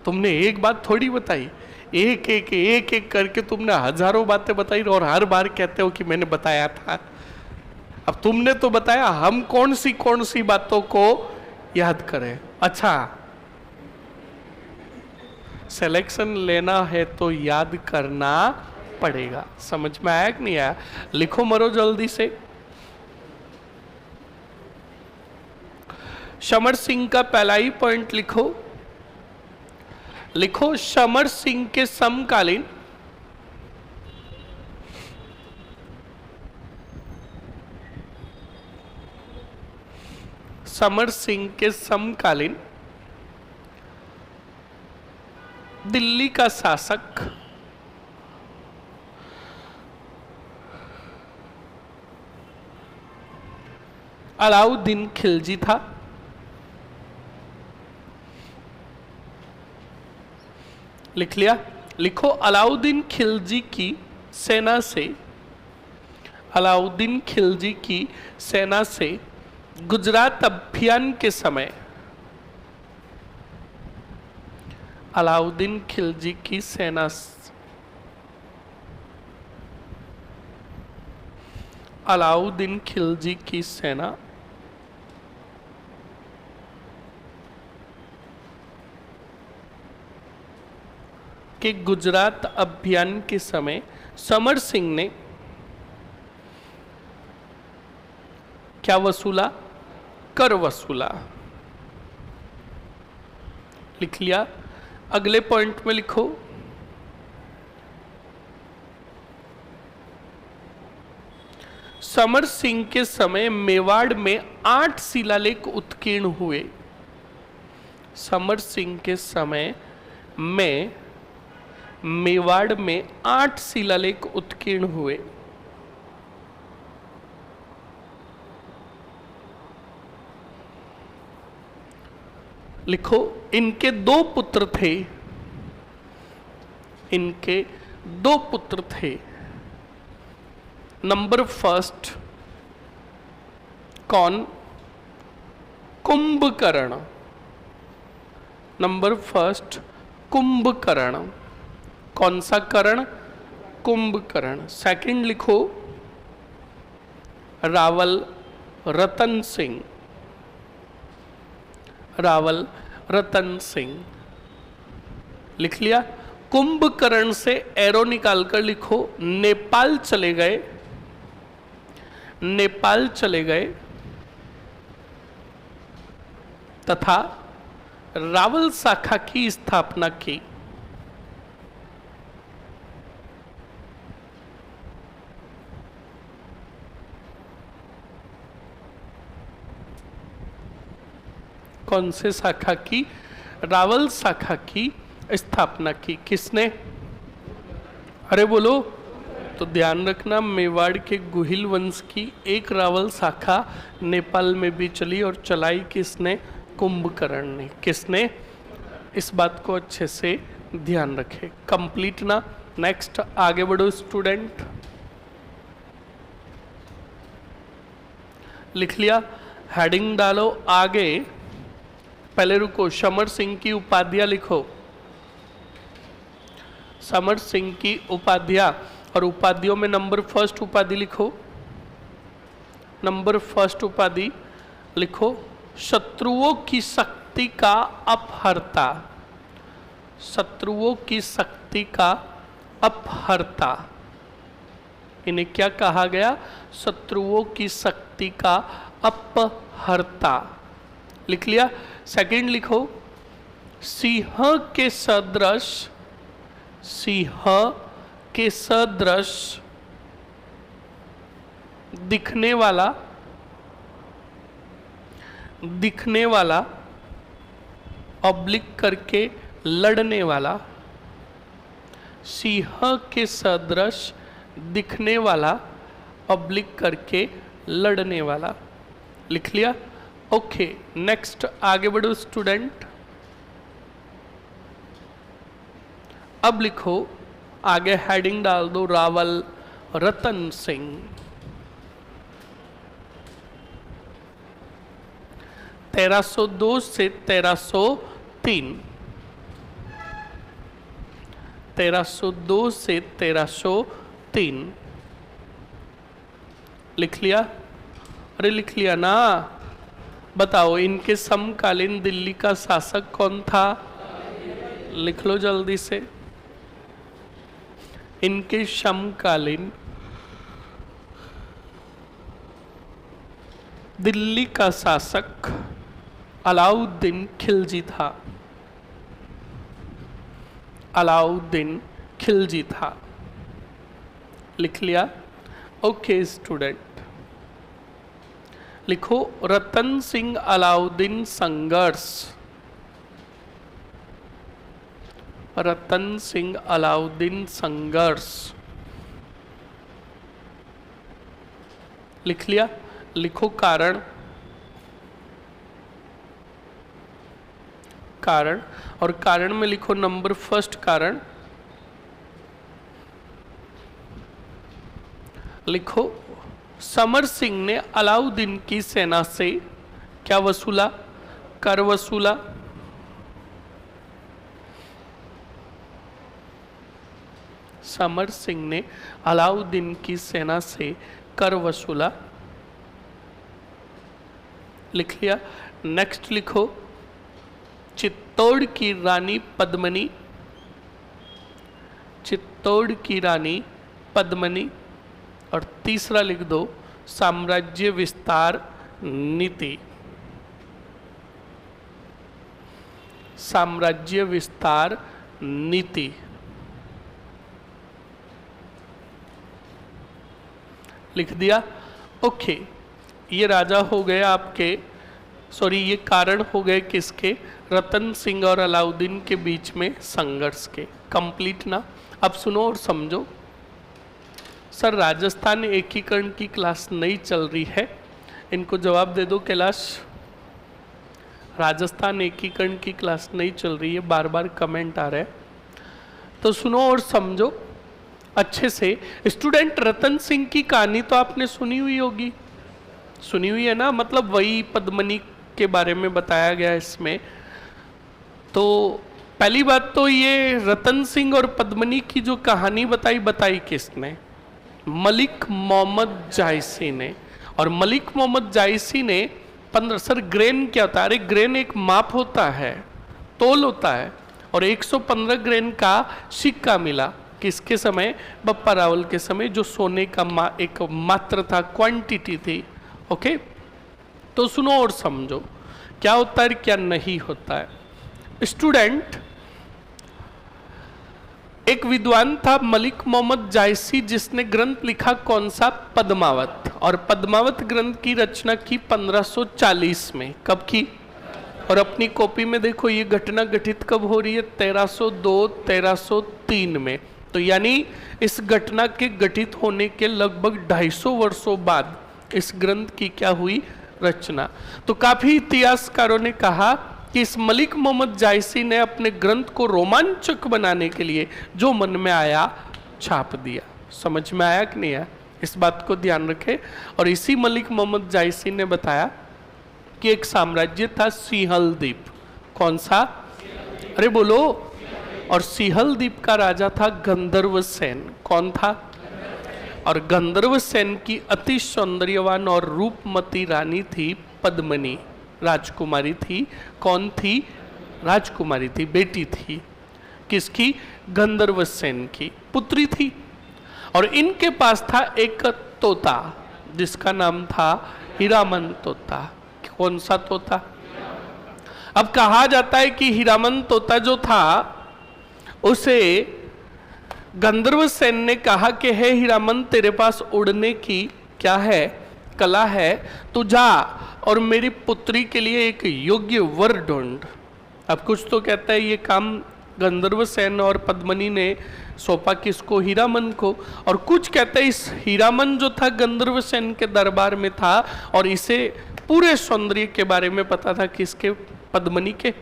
तुमने एक बात थोड़ी बताई, एक एक करके तुमने हजारों बातें बताई और हर बार कहते हो कि मैंने बताया था। अब तुमने तो बताया, हम कौन सी बातों को याद करें? अच्छा, सिलेक्शन लेना है तो याद करना पड़ेगा। समझ में आया कि नहीं आया? लिखो मरो जल्दी से। समर सिंह का पहला ही पॉइंट लिखो। लिखो, समर सिंह के समकालीन दिल्ली का शासक अलाउद्दीन खिलजी था। लिख लिया? लिखो अलाउद्दीन खिलजी की सेना से, अलाउद्दीन खिलजी की सेना से गुजरात अभियान के समय, अलाउद्दीन खिलजी की सेना, अलाउद्दीन खिलजी की सेना के गुजरात अभियान के समय समर सिंह ने क्या वसूला? कर वसूला। लिख लिया? अगले पॉइंट में लिखो, समर सिंह के समय मेवाड़ में 8 शिलालेख उत्कीर्ण हुए। समर सिंह के समय में मेवाड़ में 8 शिलालेख उत्कीर्ण हुए। लिखो, इनके 2 पुत्र थे, इनके 2 पुत्र थे। नंबर फर्स्ट कौन? कुंभकर्ण। Number first Kumbhakarna. कौन सा कर्ण? कुंभकर्ण। सेकंड लिखो रावल रतन सिंह। रावल रतन सिंह। लिख लिया? कुंभकर्ण से एरो निकालकर लिखो, नेपाल चले गए, नेपाल चले गए तथा रावल शाखा की स्थापना की। कौन से शाखा की? रावल शाखा की स्थापना की। किसने? अरे बोलो। तो ध्यान रखना, मेवाड़ के गुहिल वंश की एक रावल शाखा नेपाल में भी चली और चलाई किसने? कुंभकर्ण ने। किसने? इस बात को अच्छे से ध्यान रखें। कंप्लीट ना? नेक्स्ट आगे बढ़ो स्टूडेंट। लिख लिया? हेडिंग डालो आगे। पहले रुको, समर सिंह की उपाधियां लिखो। समर सिंह की उपाधियां, और उपाधियों में नंबर फर्स्ट उपाधि लिखो। नंबर फर्स्ट उपाधि लिखो, शत्रुओं की शक्ति का अपहर्ता। शत्रुओं की शक्ति का अपहर्ता। इन्हें क्या कहा गया? शत्रुओं की शक्ति का अपहर्ता। लिख लिया? सेकंड लिखो, सिंह के सदृश, सिंह के सदृश दिखने वाला, दिखने वाला ऑब्लिक करके लड़ने वाला, सिंह के सदृश दिखने वाला ऑब्लिक करके लड़ने वाला। लिख लिया? ओके, नेक्स्ट आगे बढ़ो स्टूडेंट। अब लिखो, आगे हेडिंग डाल दो रावल रतन सिंह। 1302 से 1303, 1302 से 1303। लिख लिया? अरे लिख लिया ना? बताओ, इनके समकालीन दिल्ली का शासक कौन था? लिख लो जल्दी से। इनके समकालीन दिल्ली का शासक अलाउद्दीन खिलजी था। अलाउद्दीन खिलजी था। लिख लिया? Okay student. लिखो, रतन सिंह अलाउद्दीन संघर्ष। रतन सिंह अलाउद्दीन संघर्ष। लिख लिया? लिखो कारण। कारण, और कारण में लिखो नंबर फर्स्ट कारण, लिखो समर सिंह ने अलाउद्दीन की सेना से क्या वसूला? कर वसूला। समर सिंह ने अलाउद्दीन की सेना से कर वसूला, लिख लिया। नेक्स्ट लिखो चित्तौड़ की रानी पद्मनी, चित्तौड़ की रानी पद्मनी। और तीसरा लिख दो साम्राज्य विस्तार नीति, साम्राज्य विस्तार नीति। लिख दिया? ओके, ये राजा हो गए आपके, सॉरी ये कारण हो गए किसके? रतन सिंह और अलाउद्दीन के बीच में संघर्ष के। कंप्लीट ना? अब सुनो और समझो। सर राजस्थान एकीकरण की क्लास नहीं चल रही है, इनको जवाब दे दो कैलाश। राजस्थान एकीकरण की क्लास नहीं चल रही है, बार बार कमेंट आ रहा है, तो सुनो और समझो अच्छे से। स्टूडेंट रतन सिंह की कहानी तो आपने सुनी हुई होगी, सुनी हुई है ना? मतलब वही पद्मनी के बारे में बताया गया इसमें। तो पहली बात तो ये रतन सिंह और पद्मनी की जो कहानी बताई किसने? मलिक मोहम्मद जायसी ने। और मलिक मोहम्मद जायसी ने 15, सर ग्रेन क्या होता है? अरे ग्रेन एक माप होता है, तोल होता है, और 115 ग्रेन का सिक्का मिला किसके समय? बप्पा रावल के समय, जो सोने का एक मात्रा था, क्वांटिटी थी। ओके, तो सुनो और समझो क्या होता है क्या नहीं होता है। स्टूडेंट, एक विद्वान था मलिक मोहम्मद जायसी, जिसने ग्रंथ लिखा कौन सा? पद्मावत। और पद्मावत ग्रंथ की रचना की 1540 में। कब की? और अपनी कॉपी में देखो ये घटना घटित कब हो रही है? 1302-1303 में। तो यानी इस घटना के घटित होने के लगभग 250 वर्षों बाद इस ग्रंथ की क्या हुई? रचना। तो काफी इतिहासकारों ने कहा कि इस मलिक मोहम्मद जायसी ने अपने ग्रंथ को रोमांचक बनाने के लिए जो मन में आया छाप दिया। समझ में आया कि नहीं आया? इस बात को ध्यान रखें। और इसी मलिक मोहम्मद जायसी ने बताया कि एक साम्राज्य था सिंहल द्वीप। कौन सा? अरे बोलो। और सिंहल द्वीप का राजा था गंधर्व सेन। कौन था? और गंधर्व सेन की अति सौंदर्यवान और रूपमती रानी थी पद्मनी, राजकुमारी थी। कौन थी? राजकुमारी थी, बेटी थी किसकी? गंधर्व सेन की, पुत्री थी। और इनके पास था एक तोता जिसका नाम था हीरामन तोता। कौन सा तोता? अब कहा जाता है कि हीरामन तोता जो था उसे गंधर्व सेन ने कहा कि हे हीरामन, तेरे पास उड़ने की क्या है? कला है, तो जा और मेरी पुत्री के लिए एक योग्य वर ढूंढ। अब कुछ तो कहता है ये काम गंधर्व सेन और पद्मनी ने सौंपा किसको? हीरामन को। और कुछ कहते हैं इस हीरामन जो था गंधर्व सेन के दरबार में था और इसे पूरे सौंदर्य के बारे में पता था किसके? पद्मनी के।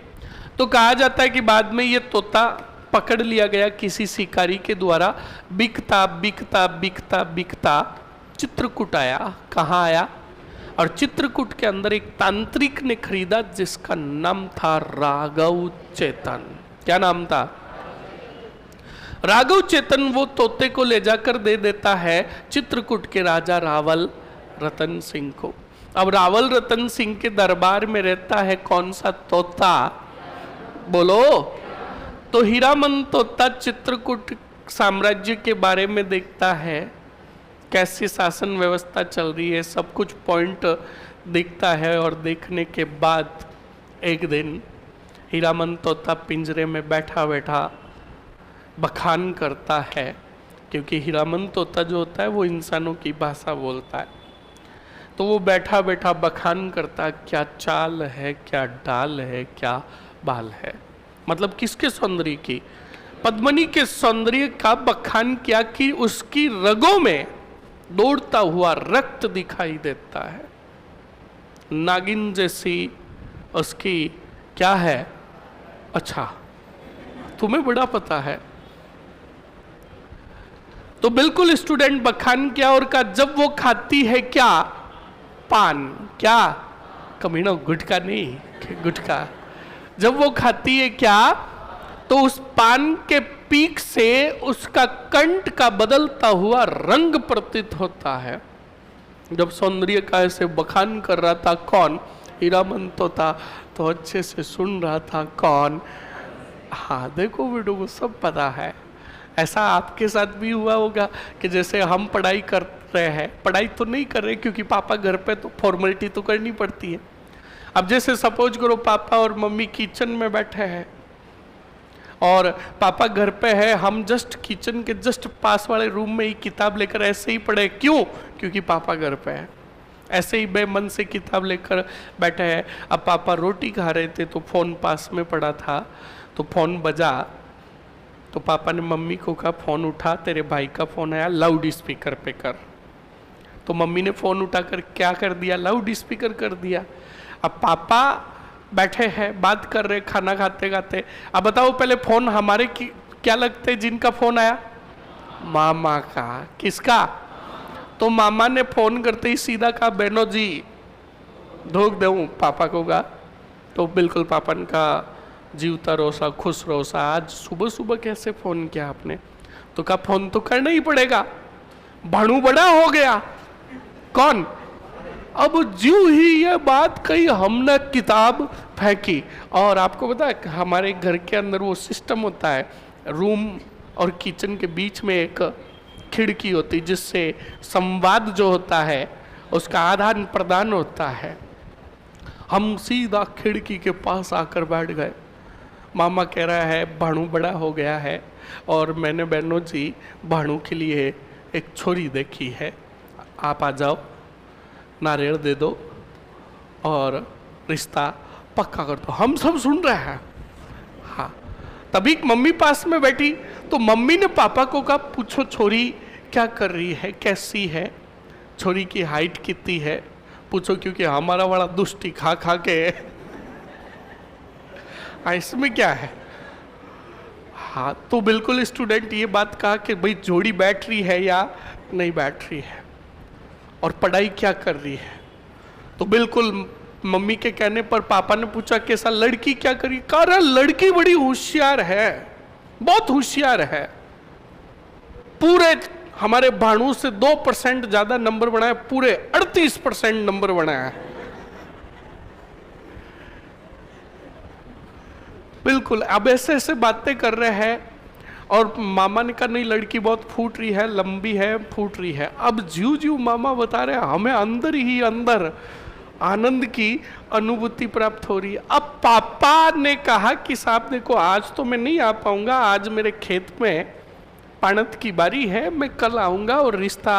तो कहा जाता है कि बाद में ये तोता पकड़ लिया गया किसी शिकारी के द्वारा। बिकता बिकता बिकता बिकता चित्रकूट आया। कहाँ आया? और चित्रकूट के अंदर एक तांत्रिक ने खरीदा जिसका नाम था राघव चेतन। क्या नाम था? राघव चेतन वो तोते को ले जाकर दे देता है चित्रकूट के राजा रावल रतन सिंह को। अब रावल रतन सिंह के दरबार में रहता है कौन सा तोता? बोलो। तो हीरामन तोता चित्रकूट साम्राज्य के बारे में देखता है, कैसी शासन व्यवस्था चल रही है, सब कुछ पॉइंट दिखता है। और देखने के बाद एक दिन हीरामन तोता पिंजरे में बैठा बैठा बखान करता है, क्योंकि हीरामन तोता जो होता है वो इंसानों की भाषा बोलता है। तो वो बैठा बैठा बखान करता, क्या चाल है, क्या डाल है, क्या बाल है। मतलब किसके सौंदर्य की? पद्मनी के सौंदर्य का बखान किया कि उसकी रगों में दौड़ता हुआ रक्त दिखाई देता है। नागिन जैसी उसकी क्या है? अच्छा, तुम्हें बड़ा पता है। तो बिल्कुल स्टूडेंट बखान किया और कहा जब वो खाती है क्या, पान, क्या कमीना, गुटखा नहीं, गुटखा। जब वो खाती है क्या, तो उस पान के पीक से उसका कंठ का बदलता हुआ रंग प्रतीत होता है। जब सौंदर्य का ऐसे बखान कर रहा था कौन, हीरामन था, तो अच्छे से सुन रहा था कौन। हाँ देखो बेटो को सब पता है। ऐसा आपके साथ भी हुआ होगा कि जैसे हम पढ़ाई कर रहे हैं, पढ़ाई तो नहीं कर रहे क्योंकि पापा घर पे, तो फॉर्मेलिटी तो करनी पड़ती है। अब जैसे सपोज करो पापा और मम्मी किचन में बैठे हैं और पापा घर पे है, हम जस्ट किचन के जस्ट पास वाले रूम में ही किताब लेकर ऐसे ही पढ़े। क्यों? क्योंकि पापा घर पे है। ऐसे ही बेमन से किताब लेकर बैठे हैं। अब पापा रोटी खा रहे थे तो फोन पास में पड़ा था, तो फोन बजा, तो पापा ने मम्मी को कहा फोन उठा, तेरे भाई का फोन आया, लाउड स्पीकर पे कर। तो मम्मी ने फोन उठाकर क्या कर दिया, लाउड स्पीकर कर दिया। अब पापा बैठे हैं, बात कर रहे, खाना खाते खाते। अब बताओ पहले फोन हमारे क्या लगते जिनका फोन आया, मामा का। किसका? तो मामा ने फोन करते ही सीधा कहा बहनों जी धोख दूं, पापा को कहा। तो बिल्कुल पापा ने कहा जीवता रोसा, खुश रोसा, आज सुबह सुबह कैसे फोन किया आपने? तो कहा फोन तो करना ही पड़ेगा, भाणु बड़ा हो गया। कौन? अब ज्यों ही ये बात कही हमने किताब फेंकी। और आपको पता है हमारे घर के अंदर वो सिस्टम होता है, रूम और किचन के बीच में एक खिड़की होती है जिससे संवाद जो होता है उसका आदान प्रदान होता है। हम सीधा खिड़की के पास आकर बैठ गए। मामा कह रहा है भाणु बड़ा हो गया है और मैंने बहनों जी भाणु के लिए एक छोरी देखी है, आप आ जाओ, नारियल दे दो और रिश्ता पक्का कर दो। हम सब सुन रहे हैं। हाँ, तभी मम्मी पास में बैठी तो मम्मी ने पापा को कहा पूछो छोरी क्या कर रही है, कैसी है, छोरी की हाइट कितनी है, पूछो, क्योंकि हमारा बड़ा दुष्टी खा खा के। हाँ, इसमें क्या है। हाँ, तो बिल्कुल स्टूडेंट ये बात कहा कि भाई जोड़ी बैठ रही है या नहीं बैठ रही है और पढ़ाई क्या कर रही है। तो बिल्कुल मम्मी के कहने पर पापा ने पूछा कैसा, लड़की क्या करी? कहा लड़की बड़ी होशियार है, बहुत होशियार है, पूरे हमारे भाणु से 2% ज्यादा नंबर बनाया, पूरे 38% नंबर बनाया। बिल्कुल अब ऐसे ऐसे बातें कर रहे हैं और मामा ने कहा नहीं लड़की बहुत फूट रही है, लंबी है, फूट रही है। अब ज्यों ज्यों मामा बता रहे हैं हमें अंदर ही अंदर आनंद की अनुभूति प्राप्त हो रही है। अब पापा ने कहा कि साहब देखो आज तो मैं नहीं आ पाऊंगा, आज मेरे खेत में पाणत की बारी है, मैं कल आऊंगा और रिश्ता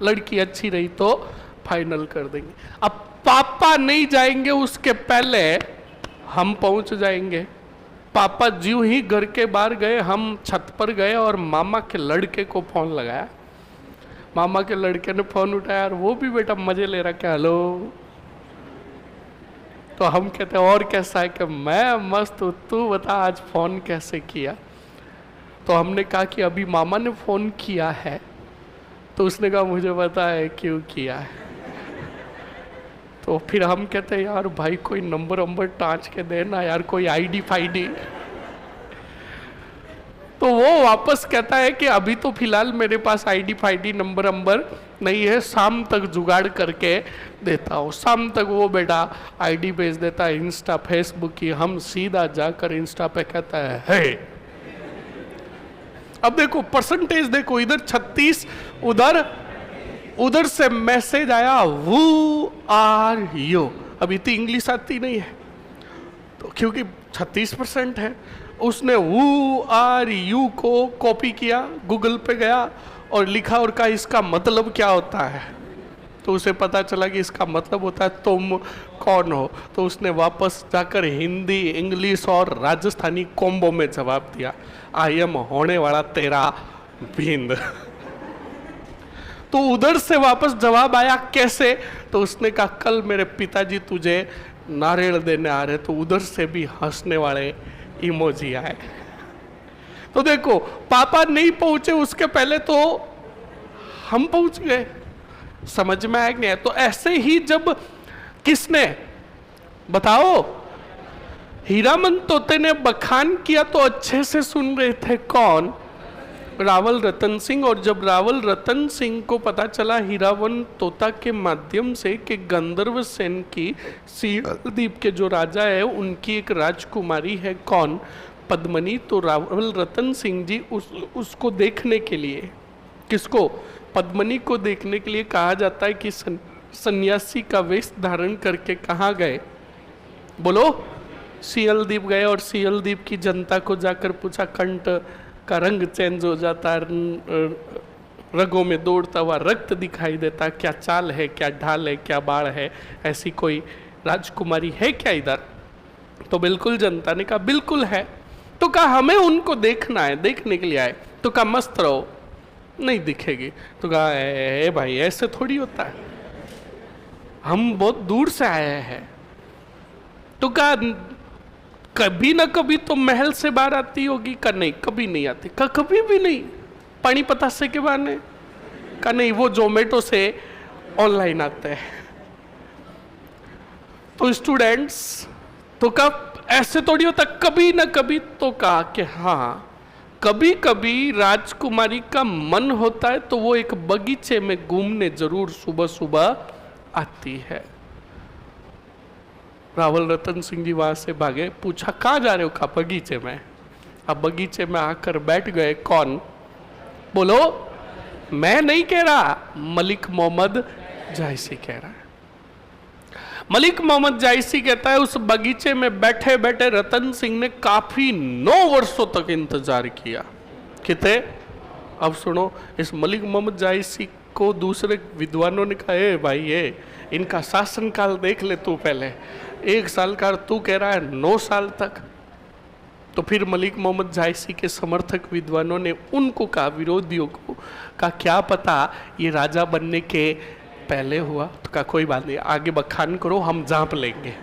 लड़की अच्छी रही तो फाइनल कर देंगे। अब पापा नहीं जाएंगे उसके पहले हम पहुंच जाएंगे। पापा ज्यों ही घर के बाहर गए, हम छत पर गए और मामा के लड़के को फोन लगाया। मामा के लड़के ने फोन उठाया और वो भी बेटा मजे ले रहा क्या, हेलो। तो हम कहते हैं और कैसा है? कि मैं मस्त हूँ, तू बता आज फोन कैसे किया? तो हमने कहा कि अभी मामा ने फोन किया है। तो उसने कहा मुझे पता है क्यों किया है। तो फिर हम कहते हैं यार भाई कोई नंबर वंबर टाँच के देना यार, कोई आईडी फाईडी। तो वो वापस कहता है कि अभी तो फिलहाल मेरे पास आईडी फाईडी नंबर वंबर नहीं है, शाम तक जुगाड़ करके देता हूँ। शाम तक वो बेटा आईडी भेज देता है इंस्टा फेसबुक की। हम सीधा जाकर इंस्टा पे कहता है हे। अब देखो परसेंटेज देखो, इधर 36, उधर से मैसेज आया हु आर यू। अब इतनी इंग्लिश आती नहीं है तो क्योंकि 36% है, उसने हु आर यू को कॉपी किया, गूगल पे गया और लिखा और कहा इसका मतलब क्या होता है। तो उसे पता चला कि इसका मतलब होता है तुम कौन हो। तो उसने वापस जाकर हिंदी, इंग्लिश और राजस्थानी कॉम्बो में जवाब दिया, आई एम होने वाला तेरा भिंद। तो उधर से वापस जवाब आया कैसे? तो उसने कहा कल मेरे पिताजी तुझे नारियल देने आ रहे। तो उधर से भी हंसने वाले इमोजी आए। तो देखो पापा नहीं पहुंचे उसके पहले तो हम पहुंच गए। समझ में आया नहीं? तो ऐसे ही जब किसने बताओ हीरामन तोते ने बखान किया तो अच्छे से सुन रहे थे कौन? रावल रतन सिंह। और जब रावल रतन सिंह को पता चला हीरावन तोता के माध्यम से कि गंधर्व सेन की सियालदीप के जो राजा है उनकी एक राजकुमारी है कौन? पद्मनी। तो रावल रतन सिंह जी उसको देखने के लिए, किसको? पद्मनी को देखने के लिए कहा जाता है कि सन्यासी का वेश धारण करके कहाँ गए? बोलो। सियालदीप गए और सियालदीप की जनता को जाकर पूछा, कंठ का रंग चेंज हो जाता है, रगों में दौड़ता हुआ रक्त दिखाई देता, क्या चाल है, क्या ढाल है, क्या बाढ़ है, ऐसी कोई राजकुमारी है क्या इधर? तो बिल्कुल जनता ने कहा बिल्कुल है। तो कहा हमें उनको देखना है, देखने के लिए आए। तो कहा मस्त रहो, नहीं दिखेगी। तो कहा ए भाई ऐसे थोड़ी होता है, हम बहुत दूर से आए हैं। तो कहा कभी ना कभी तो महल से बाहर आती होगी? का नहीं, कभी नहीं आती। का कभी भी नहीं? पानी पतासे के बहाने? का नहीं, वो जोमेटो से ऑनलाइन आते हैं। तो स्टूडेंट्स तो कब ऐसे थोड़ी होता, कभी ना कभी। तो कहा कि हाँ कभी कभी राजकुमारी का मन होता है तो वो एक बगीचे में घूमने जरूर सुबह सुबह आती है। रावल रतन सिंह जी वहां से भागे, पूछा कहाँ जा रहे हो? कहा बगीचे में। अब बगीचे में आकर बैठ गए कौन? बोलो। मैं नहीं कह रहा, मलिक मोहम्मद जायसी कह रहा है। मलिक मोहम्मद जायसी कहता है उस बगीचे में बैठे बैठे रतन सिंह ने काफी 9 वर्षों तक इंतजार किया। कितने? अब सुनो, इस मलिक मोहम्मद जायसी को दूसरे विद्वानों ने कहा ए भाई ये इनका शासनकाल देख ले तू पहले, 1 साल का तू कह रहा है 9 साल तक। तो फिर मलिक मोहम्मद जायसी के समर्थक विद्वानों ने उनको कहा, विरोधियों को कहा क्या पता ये राजा बनने के पहले हुआ। तो कहा कोई बात नहीं, आगे बखान करो, हम जांप लेंगे।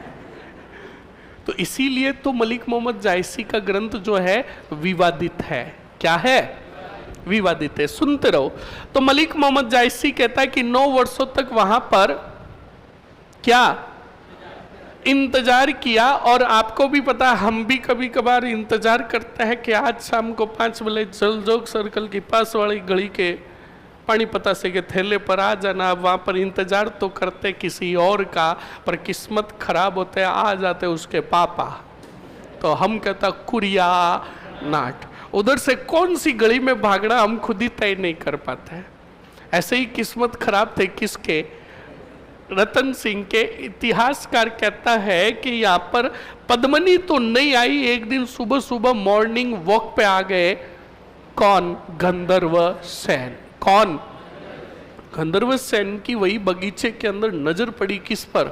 तो इसीलिए तो मलिक मोहम्मद जायसी का ग्रंथ जो है विवादित है। क्या है? विवादित है। सुनते रहो। तो मलिक मोहम्मद जायसी कहता है कि 9 वर्षों तक वहां पर क्या इंतजार किया। और आपको भी पता, हम भी कभी कभार इंतजार करते हैं कि आज शाम को 5 बजे जलजोग सर्कल की पास वाली गली के पानी पतासे के थैले पर आ जाना। वहाँ पर इंतजार तो करते किसी और का, पर किस्मत खराब होते आ जाते उसके पापा। तो हम कहता कुरिया नाट, उधर से कौन सी गली में भागना हम खुद ही तय नहीं कर पाते। ऐसे ही किस्मत खराब थे किसके? रतन सिंह के। इतिहासकार कहता है कि यहाँ पर पद्मनी तो नहीं आई, एक दिन सुबह सुबह मॉर्निंग वॉक पे आ गए कौन? गंधर्व सेन। कौन? गंधर्व सेन की वही बगीचे के अंदर नजर पड़ी किस पर?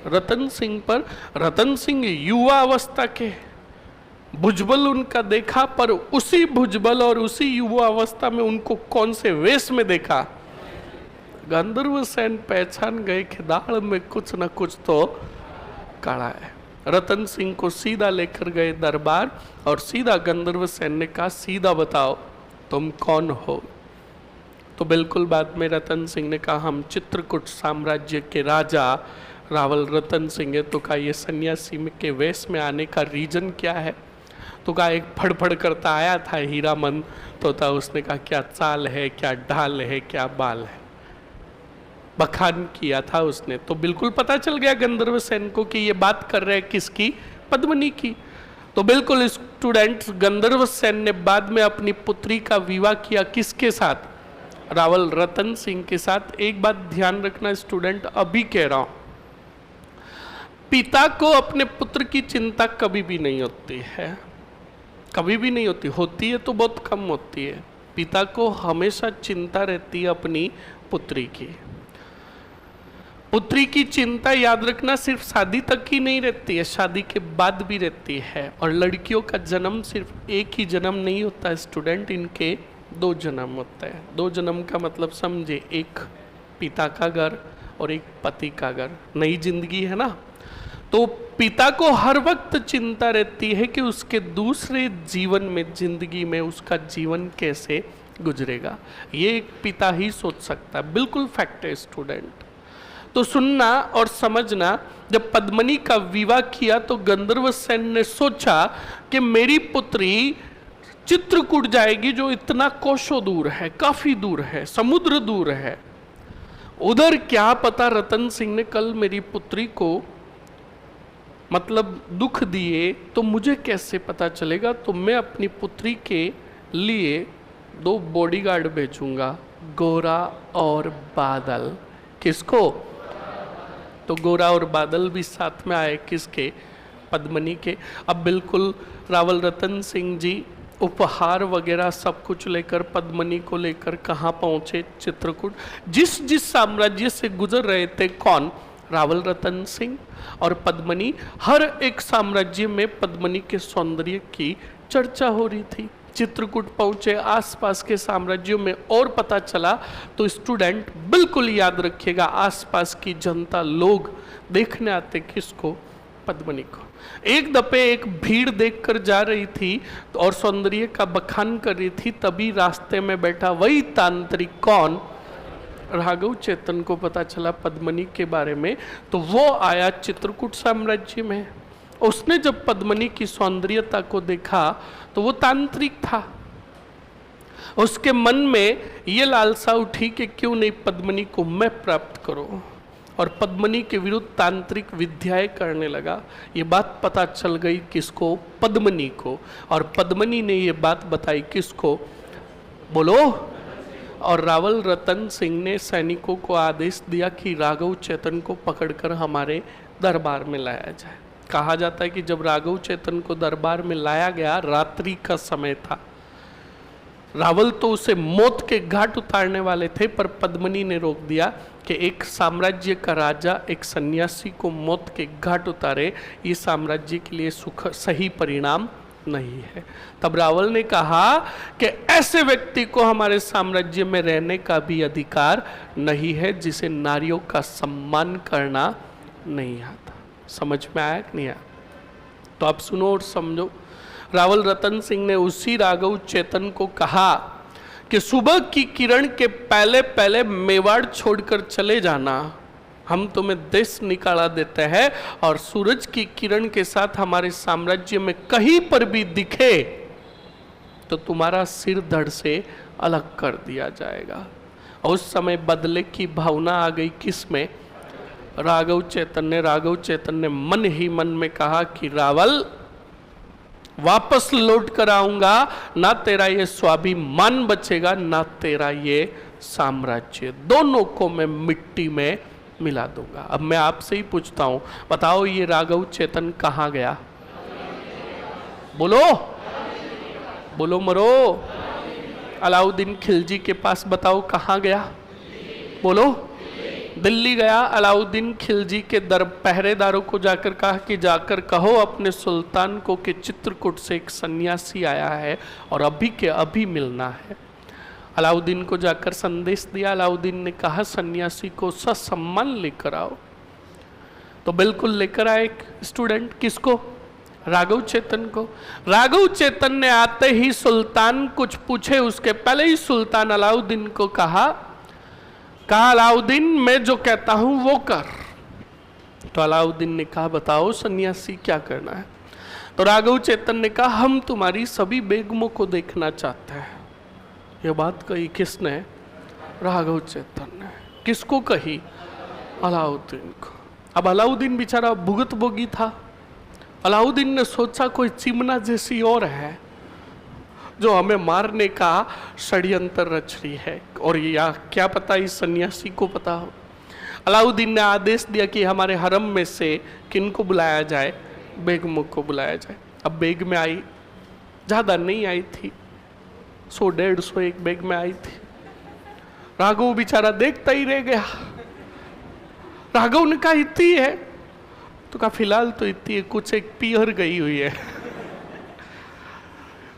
रतन सिंह पर। रतन सिंह युवा अवस्था के, भुजबल उनका देखा, पर उसी भुजबल और उसी युवा अवस्था में उनको कौन से वेश में देखा? गंधर्व सेन पहचान गए कि दाढ़ में कुछ न कुछ तो काढ़ा है। रतन सिंह को सीधा लेकर गए दरबार और सीधा गंधर्व सेन ने कहा सीधा बताओ तुम कौन हो? तो बिल्कुल बाद में रतन सिंह ने कहा हम चित्रकूट साम्राज्य के राजा रावल रतन सिंह है। तो कहा ये सन्यासी के वेश में आने का रीजन क्या है? तो कहा एक फड़फड़ करता आया था हीरामन तोता, उसने कहा क्या चाल है, क्या ढाल है, क्या बाल है, बखान किया था उसने। तो बिल्कुल पता चल गया गंधर्व सेन को कि ये बात कर रहे हैं किसकी? पद्मनी की। तो बिल्कुल स्टूडेंट्स, गंधर्व सेन ने बाद में अपनी पुत्री का विवाह किया किसके साथ? रावल रतन सिंह के साथ। एक बात ध्यान रखना स्टूडेंट, अभी कह रहा हूं, पिता को अपने पुत्र की चिंता कभी भी नहीं होती है, कभी भी नहीं होती। होती है तो बहुत कम होती है। पिता को हमेशा चिंता रहती है अपनी पुत्री की। पुत्री की चिंता याद रखना सिर्फ शादी तक ही नहीं रहती है, शादी के बाद भी रहती है। और लड़कियों का जन्म सिर्फ एक ही जन्म नहीं होता है स्टूडेंट, इनके 2 जन्म होते हैं। 2 जन्म का मतलब समझे, एक पिता का घर और एक पति का घर, नई जिंदगी है ना। तो पिता को हर वक्त चिंता रहती है कि उसके दूसरे जीवन में, जिंदगी में उसका जीवन कैसे गुजरेगा। ये एक पिता ही सोच सकता है, बिल्कुल फैक्ट है स्टूडेंट। तो सुनना और समझना, जब पद्मिनी का विवाह किया तो गंधर्व सेन ने सोचा कि मेरी पुत्री चित्रकूट जाएगी, जो इतना कोसों दूर है, काफी दूर है, समुद्र दूर है। उधर क्या पता रतन सिंह ने कल मेरी पुत्री को मतलब दुख दिए तो मुझे कैसे पता चलेगा, तो मैं अपनी पुत्री के लिए 2 बॉडीगार्ड भेजूंगा, गोरा और बादल। किसको? तो गोरा और बादल भी साथ में आए, किसके? पद्मिनी के। अब बिल्कुल रावल रतन सिंह जी उपहार वगैरह सब कुछ लेकर पद्मिनी को लेकर कहाँ पहुँचे? चित्रकूट। जिस जिस साम्राज्य से गुजर रहे थे, कौन? रावल रतन सिंह और पद्मिनी। हर एक साम्राज्य में पद्मिनी के सौंदर्य की चर्चा हो रही थी। चित्रकूट पहुंचे, आसपास के साम्राज्यों में और पता चला। तो स्टूडेंट बिल्कुल याद रखिएगा, आसपास की जनता, लोग देखने आते किसको? पद्मिनी को। एक दफे एक भीड़ देखकर जा रही थी और सौंदर्य का बखान कर रही थी, तभी रास्ते में बैठा वही तांत्रिक, कौन? राघव चेतन को पता चला पद्मिनी के बारे में, तो वो आया चित्रकूट साम्राज्य में। उसने जब पद्मिनी की सौंदर्यता को देखा तो वो तांत्रिक था। उसके मन में ये लालसा उठी कि क्यों नहीं पद्मिनी को मैं प्राप्त करूं, और पद्मिनी के विरुद्ध तांत्रिक विद्याएं करने लगा। ये बात पता चल गई किसको? पद्मिनी को। और पद्मिनी ने ये बात बताई किसको? बोलो। और रावल रतन सिंह ने सैनिकों को आदेश दिया कि राघव चेतन को पकड़कर हमारे दरबार में लाया जाए। कहा जाता है कि जब राघव चेतन को दरबार में लाया गया, रात्रि का समय था। रावल तो उसे मौत के घाट उतारने वाले थे, पर पद्मिनी ने रोक दिया कि एक साम्राज्य का राजा एक सन्यासी को मौत के घाट उतारे, ये साम्राज्य के लिए सही परिणाम नहीं है। तब रावल ने कहा कि ऐसे व्यक्ति को हमारे साम्राज्य में रहने का भी अधिकार नहीं है जिसे नारियों का सम्मान करना नहीं आता। समझ में आया कि नहीं आया? तो आप सुनो और समझो। रावल रतन सिंह ने उसी राघव चेतन को कहा कि सुबह की किरण के पहले पहले मेवाड़ छोड़कर चले जाना, हम तुम्हें देश निकाला देते हैं, और सूरज की किरण के साथ हमारे साम्राज्य में कहीं पर भी दिखे तो तुम्हारा सिर धड़ से अलग कर दिया जाएगा। और उस समय बदले की भावना आ गई किसमें? राघव चेतन ने मन ही मन में कहा कि रावल, वापस लौट कर आऊंगा, ना तेरा ये स्वाभिमान बचेगा, ना तेरा ये साम्राज्य, दोनों को मैं मिट्टी में मिला दूंगा। अब मैं आपसे ही पूछता हूं, बताओ ये राघव चेतन कहाँ गया? बोलो बोलो मरो। अलाउद्दीन खिलजी के पास बताओ कहाँ गया? बोलो। दिल्ली गया। अलाउद्दीन खिलजी के पहरेदारों को जाकर कहा कि जाकर कहो अपने सुल्तान को कि चित्रकूट से एक सन्यासी आया है और अभी के अभी मिलना है। अलाउद्दीन को जाकर संदेश दिया। अलाउद्दीन ने कहा सन्यासी को ससम्मान लेकर आओ। तो बिल्कुल लेकर आए स्टूडेंट। किसको? राघव चेतन को। राघव चेतन ने आते ही सुल्तान कुछ पूछे उसके पहले ही सुल्तान अलाउद्दीन को कहा अलाउद्दीन मैं जो कहता हूं वो कर। तो अलाउद्दीन ने कहा बताओ सन्यासी क्या करना है? तो राघव चेतन ने कहा हम तुम्हारी सभी बेगमों को देखना चाहते हैं। यह बात कही किसने? राघव चेतन ने। किसको कही? अलाउद्दीन को। अब अलाउद्दीन बेचारा भुगत भोगी था। अलाउद्दीन ने सोचा कोई चिमना जैसी और है जो हमें मारने का षड्यंत्र रच रही है, और या क्या पता इस सन्यासी को पता हो। अलाउद्दीन ने आदेश दिया कि हमारे हरम में से किनको बुलाया जाए? बेगमों को बुलाया जाए। अब बेग में आई, ज़्यादा नहीं आई थी, 100-150 एक बेग में आई थी। राघव बेचारा देखता ही रह गया। राघव ने कहा इतनी है? तो कहा फिलहाल तो इतनी है, कुछ एक पीहर गई हुई है।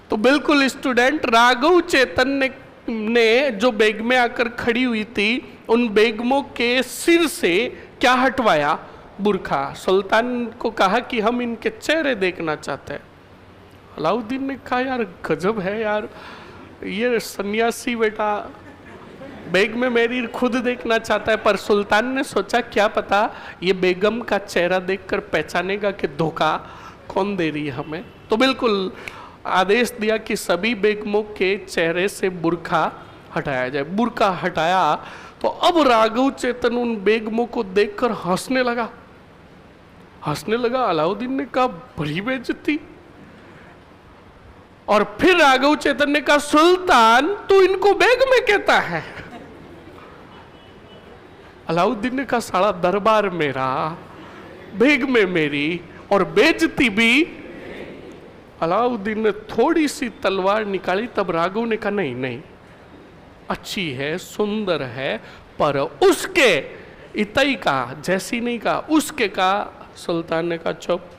तो बिल्कुल स्टूडेंट, राघव चेतन ने जो बेग में आकर खड़ी हुई थी उन बेगमों के सिर से क्या हटवाया? बुरखा। सुल्तान को कहा कि हम इनके चेहरे देखना चाहते हैं। अलाउद्दीन ने कहा यार गजब है यार, ये सन्यासी बेटा बेग में मेरी खुद देखना चाहता है। पर सुल्तान ने सोचा क्या पता ये बेगम का चेहरा देखकर पहचानेगा कि धोखा कौन दे रही है हमें। तो बिल्कुल आदेश दिया कि सभी बेगमों के चेहरे से बुरखा हटाया जाए। बुरखा हटाया तो अब राघव चेतन उन बेगमों को देखकर हंसने लगा। अलाउद्दीन ने कहा बड़ी बेइज्जती। और फिर राघव चेतन ने कहा सुल्तान तू इनको बेग में कहता है। अलाउद्दीन ने कहा सारा दरबार मेरा, बेग में मेरी और बेइज्जती भी। अलाउद्दीन ने थोड़ी सी तलवार निकाली। तब राघव ने कहा नहीं नहीं, अच्छी है, सुंदर है, पर उसके इतई का जैसी नहीं कहा, उसके का। सुल्तान ने कहा चुप।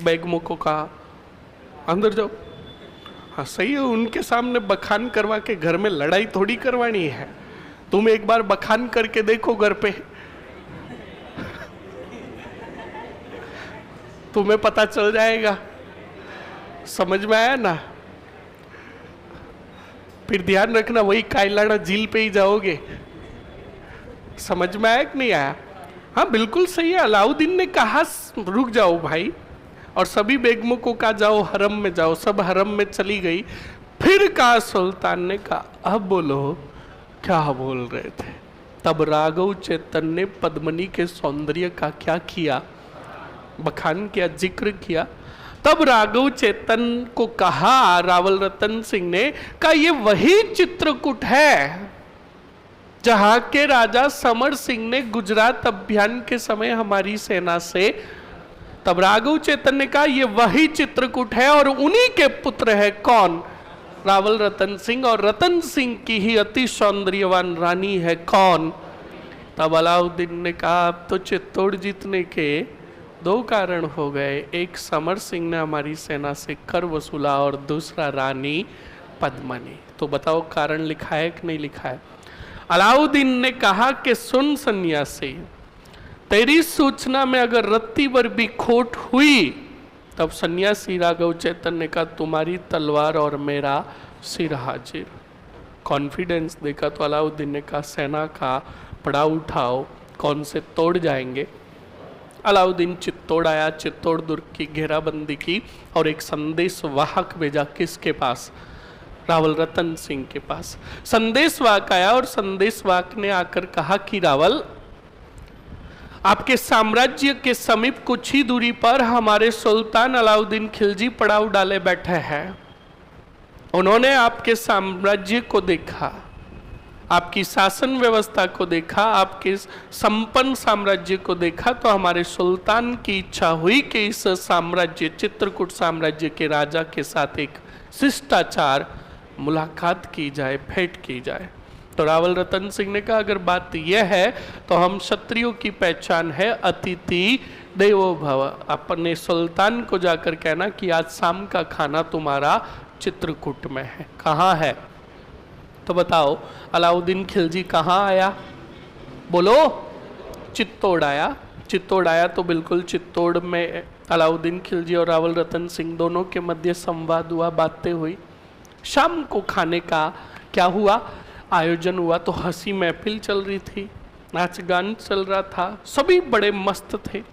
बेगमों को कहा अंदर जाओ। हाँ सही है, उनके सामने बखान करवा के घर में लड़ाई थोड़ी करवानी है। तुम एक बार बखान करके देखो घर पे, तुम्हें पता चल जाएगा। समझ में आया ना? फिर ध्यान रखना वही कायलाना झील पे ही जाओगे। समझ में आया कि नहीं आया? हाँ बिल्कुल सही है। अलाउद्दीन ने कहा रुक जाओ भाई, और सभी बेगमों को कहा जाओ हरम में जाओ। सब हरम में चली गई। फिर कहा सुल्तान ने कहा अब बोलो क्या बोल रहे थे। तब राघव चेतन ने पद्मिनी के सौंदर्य का क्या किया, बखान किया, जिक्र किया। तब राघव चेतन को कहा रावल रतन सिंह ने कहा ये वही चित्रकूट है जहां के राजा समर सिंह ने गुजरात अभियान के समय हमारी सेना से। तब राघव चेतन ने कहा ये वही चित्रकूट है और उन्हीं के पुत्र है कौन, रावल रतन सिंह। और रतन सिंह की ही अति सौंदर्यवान रानी है कौन। तब अलाउद्दीन ने कहा अब तो चित्तौड़ जीतने के दो कारण हो गए, एक समर सिंह ने हमारी सेना से कर वसूला और दूसरा रानी पद्मिनी। तो बताओ कारण लिखा है कि नहीं लिखा है? अलाउद्दीन ने कहा कि सुन सन्यासी, तेरी सूचना में अगर रत्ती भर भी खोट हुई। तब सन्यासी राघव चेतन ने कहा तुम्हारी तलवार और मेरा सिर हाजिर। कॉन्फिडेंस देखा तो अलाउद्दीन ने कहा सेना का पड़ाव उठाओ, कौन से तोड़ जाएंगे। अलाउद्दीन चित्तौड़ आया, चित्तौड़ दुर्ग की घेराबंदी की और एक संदेश वाहक भेजा किसके पास, रावल रतन सिंह के पास। संदेशवाहक आया और संदेशवाहक ने आकर कहा कि रावल आपके साम्राज्य के समीप कुछ ही दूरी पर हमारे सुल्तान अलाउद्दीन खिलजी पड़ाव डाले बैठे हैं। उन्होंने आपके साम्राज्य को देखा, आपकी शासन व्यवस्था को देखा, आपके संपन्न साम्राज्य को देखा, तो हमारे सुल्तान की इच्छा हुई कि इस साम्राज्य चित्रकूट साम्राज्य के राजा के साथ एक शिष्टाचार मुलाकात की जाए, भेंट की जाए। तो रावल रतन सिंह ने कहा अगर बात यह है तो हम क्षत्रियों की पहचान है अतिथि देवो भव। अपने सुल्तान को जाकर कहना कि आज शाम का खाना तुम्हारा चित्रकूट में है। कहाँ है? तो बताओ अलाउद्दीन खिलजी कहाँ आया? बोलो। चित्तौड़ आया। चित्तौड़ आया तो बिल्कुल चित्तौड़ में अलाउद्दीन खिलजी और रावल रतन सिंह दोनों के मध्य संवाद हुआ, बातें हुई। शाम को खाने का क्या हुआ, आयोजन हुआ। तो हंसी महफिल चल रही थी, नाच गान चल रहा था, सभी बड़े मस्त थे।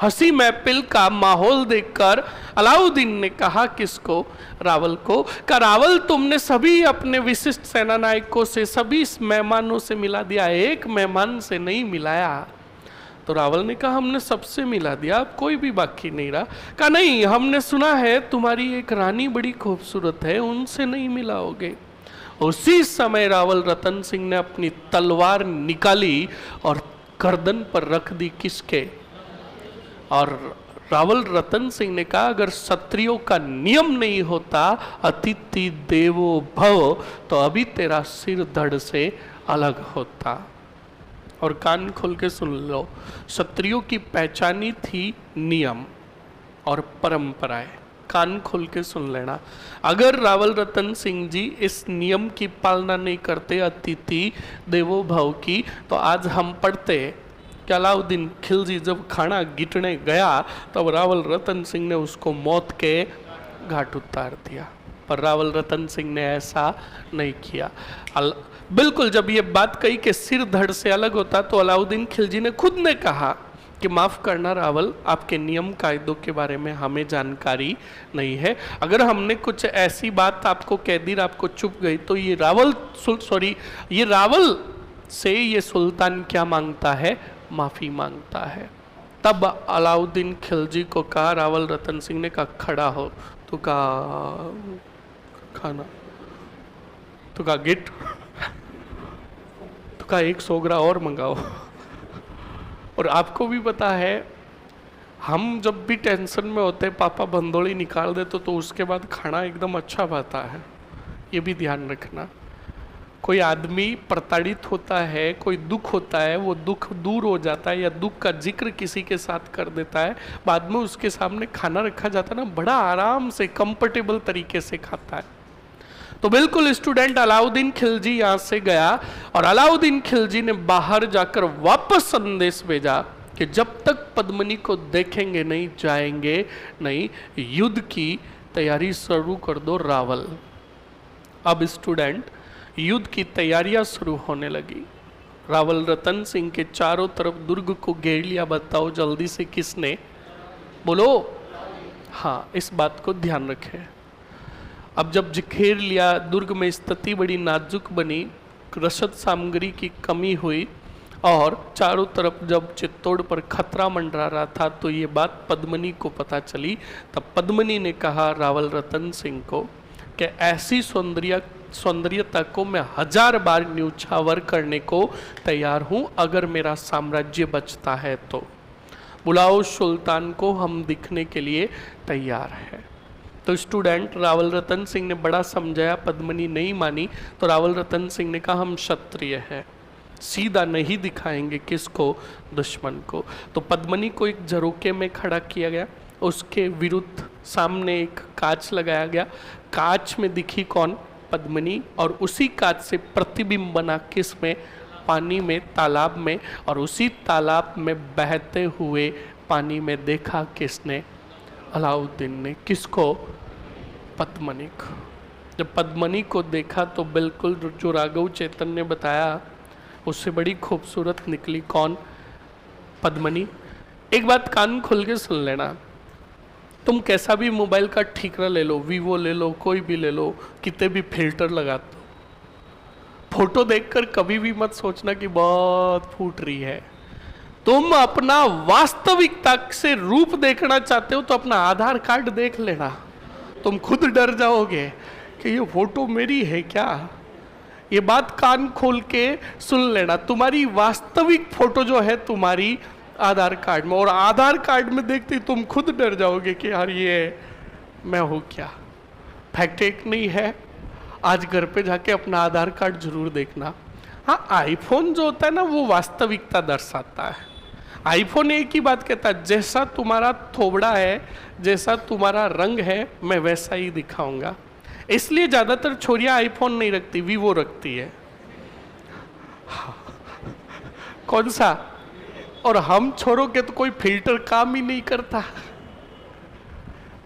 हंसी महफिल का माहौल देखकर अलाउद्दीन ने कहा किसको, रावल को, का रावल तुमने सभी अपने विशिष्ट सेना नायकों से, सभी मेहमानों से मिला दिया, एक मेहमान से नहीं मिलाया। तो रावल ने कहा हमने सबसे मिला दिया, अब कोई भी बाकी नहीं रहा। कहा नहीं, हमने सुना है तुम्हारी एक रानी बड़ी खूबसूरत है, उनसे नहीं मिलाओगे। उसी समय रावल रतन सिंह ने अपनी तलवार निकाली और गर्दन पर रख दी किसके, और रावल रतन सिंह ने कहा अगर क्षत्रियों का नियम नहीं होता अतिथि देवो भव तो अभी तेरा सिर धड़ से अलग होता। और कान खोल के सुन लो, क्षत्रियों की पहचानी थी नियम और परंपराएं। कान खोल के सुन लेना, अगर रावल रतन सिंह जी इस नियम की पालना नहीं करते अतिथि देवो भव की, तो आज हम पढ़ते कि अलाउद्दीन खिलजी जब खाना गिटने गया तब रावल रतन सिंह ने उसको मौत के घाट उतार दिया, पर रावल रतन सिंह ने ऐसा नहीं किया। बिल्कुल जब ये बात कही कि सिर धड़ से अलग होता, तो अलाउद्दीन खिलजी ने खुद ने कहा कि माफ़ करना रावल, आपके नियम कायदों के बारे में हमें जानकारी नहीं है। अगर हमने कुछ ऐसी बात आपको कह दी, आपको चुप गई, तो ये रावल से ये सुल्तान क्या मांगता है? माफ़ी मांगता है। तब अलाउद्दीन खिलजी को कहा, रावल रतन सिंह ने कहा खड़ा हो, तो कहा खाना, तो कहा गिट, तो कहा 100 ग्राम और मंगाओ। और आपको भी पता है, हम जब भी टेंशन में होते पापा बंदोली निकाल देते तो उसके बाद खाना एकदम अच्छा बनता है, ये भी ध्यान रखना। कोई आदमी प्रताड़ित होता है, कोई दुख होता है, वो दुख दूर हो जाता है या दुख का जिक्र किसी के साथ कर देता है, बाद में उसके सामने खाना रखा जाता है ना, बड़ा आराम से कंफर्टेबल तरीके से खाता है। तो बिल्कुल स्टूडेंट, अलाउद्दीन खिलजी यहाँ से गया और अलाउद्दीन खिलजी ने बाहर जाकर वापस संदेश भेजा कि जब तक पद्मिनी को देखेंगे नहीं, जाएंगे नहीं, युद्ध की तैयारी शुरू कर दो रावल। अब स्टूडेंट, युद्ध की तैयारियां शुरू होने लगी। रावल रतन सिंह के चारों तरफ दुर्ग को घेर लिया। बताओ जल्दी से किसने? बोलो। हाँ, इस बात को ध्यान रखें। अब जब घेर लिया, दुर्ग में स्थिति बड़ी नाजुक बनी, रसद सामग्री की कमी हुई और चारों तरफ जब चित्तौड़ पर खतरा मंडरा रहा था, तो ये बात पद्मिनी को पता चली। तब पद्मिनी ने कहा रावल रतन सिंह को कि ऐसी सौंदर्यता को मैं 1000 बार न्यूछावर करने को तैयार हूँ, अगर मेरा साम्राज्य बचता है तो। बुलाओ सुल्तान को, हम दिखने के लिए तैयार है। तो स्टूडेंट, रावल रतन सिंह ने बड़ा समझाया, पद्मिनी नहीं मानी। तो रावल रतन सिंह ने कहा हम क्षत्रिय हैं, सीधा नहीं दिखाएंगे किसको? दुश्मन को। तो पद्मिनी को एक झरोके में खड़ा किया गया, उसके विरुद्ध सामने एक कांच लगाया गया। कांच में दिखी कौन? पद्मिनी। और उसी कांच से प्रतिबिंब बना किस में? पानी में, तालाब में। और उसी तालाब में बहते हुए पानी में देखा किसने? अलाउद्दीन ने। किसको? पद्मिनी को। जब पद्मिनी को देखा तो बिल्कुल जो राघव चेतन ने बताया उससे बड़ी खूबसूरत निकली। कौन? पद्मिनी। एक बात कान खोल के सुन लेना, तुम कैसा भी मोबाइल का ठीकरा ले लो, वीवो ले लो, कोई भी ले लो, कितने भी फिल्टर लगा दो, फोटो देखकर कभी भी मत सोचना कि बहुत फूट रही है। तुम अपना वास्तविकता से रूप देखना चाहते हो तो अपना आधार कार्ड देख लेना, तुम खुद डर जाओगे कि ये फोटो मेरी है क्या। ये बात कान खोल के सुन लेना, तुम्हारी वास्तविक फोटो जो है तुम्हारी आधार कार्ड में, और आधार कार्ड में देखते ही तुम खुद डर जाओगे कि यार ये मैं हूँ क्या। फैक्ट एक नहीं है, आज घर पे जाके अपना आधार कार्ड जरूर देखना। हाँ, आईफोन जो होता है ना वो वास्तविकता दर्शाता है। आईफोन एक ही बात कहता है, जैसा तुम्हारा थोबड़ा है, जैसा तुम्हारा रंग है, मैं वैसा ही दिखाऊंगा। इसलिए ज़्यादातर छोरियाँ आईफोन नहीं रखती, वीवो रखती है। कौन सा? और हम छोरों के तो कोई फिल्टर काम ही नहीं करता।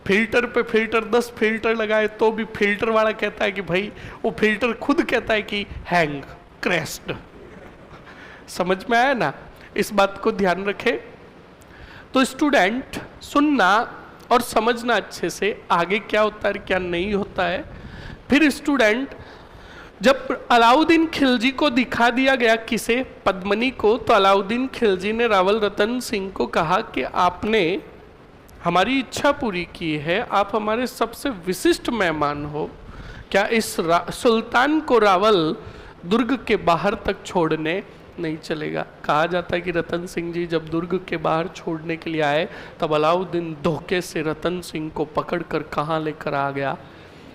फिल्टर पे फिल्टर, 10 फिल्टर लगाए तो भी फिल्टर वाला कहता है कि भाई, वो फिल्टर खुद कहता है कि हैंग, क्रैश्ड। समझ में आया ना? इस बात को ध्यान रखे। तो स्टूडेंट, सुनना और समझना अच्छे से आगे क्या होता है क्या नहीं होता है। फिर स्टूडेंट, जब अलाउद्दीन खिलजी को दिखा दिया गया, किसे? पद्मिनी को, तो अलाउद्दीन खिलजी ने रावल रतन सिंह को कहा कि आपने हमारी इच्छा पूरी की है, आप हमारे सबसे विशिष्ट मेहमान हो, क्या इस सुल्तान को रावल दुर्ग के बाहर तक छोड़ने नहीं चलेगा। कहा जाता है कि रतन सिंह जी जब दुर्ग के बाहर छोड़ने के लिए आए, तब अलाउद्दीन धोखे से रतन सिंह को पकड़कर कहाँ लेकर आ गया?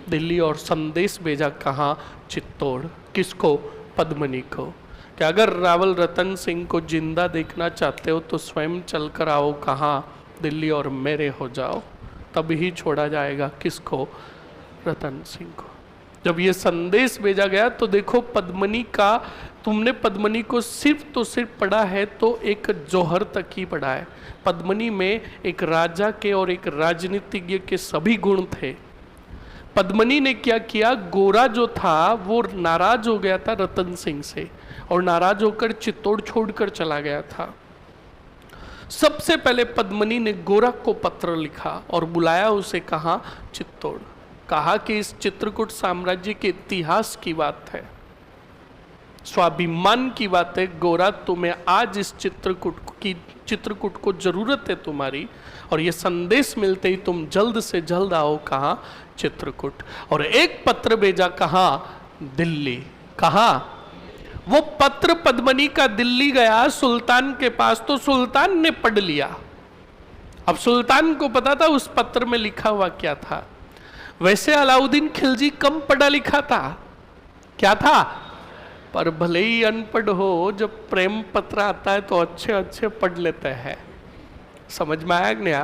दिल्ली। और संदेश भेजा कहाँ? चित्तौड़। किसको? पद्मिनी को, कि अगर रावल रतन सिंह को जिंदा देखना चाहते हो तो स्वयं चलकर आओ कहाँ? दिल्ली, और मेरे हो जाओ, तब ही छोड़ा जाएगा। किसको? रतन सिंह को। जब ये संदेश भेजा गया तो देखो पद्मनी का, तुमने पद्मनी को सिर्फ तो सिर्फ पढ़ा है तो एक जौहर तक ही पढ़ा है। पद्मनी में एक राजा के और एक राजनीतिज्ञ के सभी गुण थे। पद्मनी ने क्या किया, गोरा जो था वो नाराज हो गया था रतन सिंह से और नाराज होकर चित्तौड़ छोड़कर चला गया था। सबसे पहले पद्मनी ने गोरा को पत्र लिखा और बुलाया उसे, कहा चित्तौड़, कहा कि इस चित्रकूट साम्राज्य के इतिहास की बात है, स्वाभिमान की बात है। गोरा, तुम्हें आज इस चित्रकूट को जरूरत है तुम्हारी, और ये संदेश मिलते ही तुम जल्द से जल्द आओ, कहा चित्रकूट। और एक पत्र भेजा, कहा दिल्ली। कहा वो पत्र पद्मनी का दिल्ली गया सुल्तान के पास, तो सुल्तान ने पढ़ लिया। अब सुल्तान को पता था उस पत्र में लिखा हुआ क्या था। वैसे अलाउद्दीन खिलजी कम पढ़ा लिखा था, क्या था, पर भले ही अनपढ़ हो, जब प्रेम पत्र आता है तो अच्छे अच्छे पढ़ लेते हैं। समझ में आया नहीं?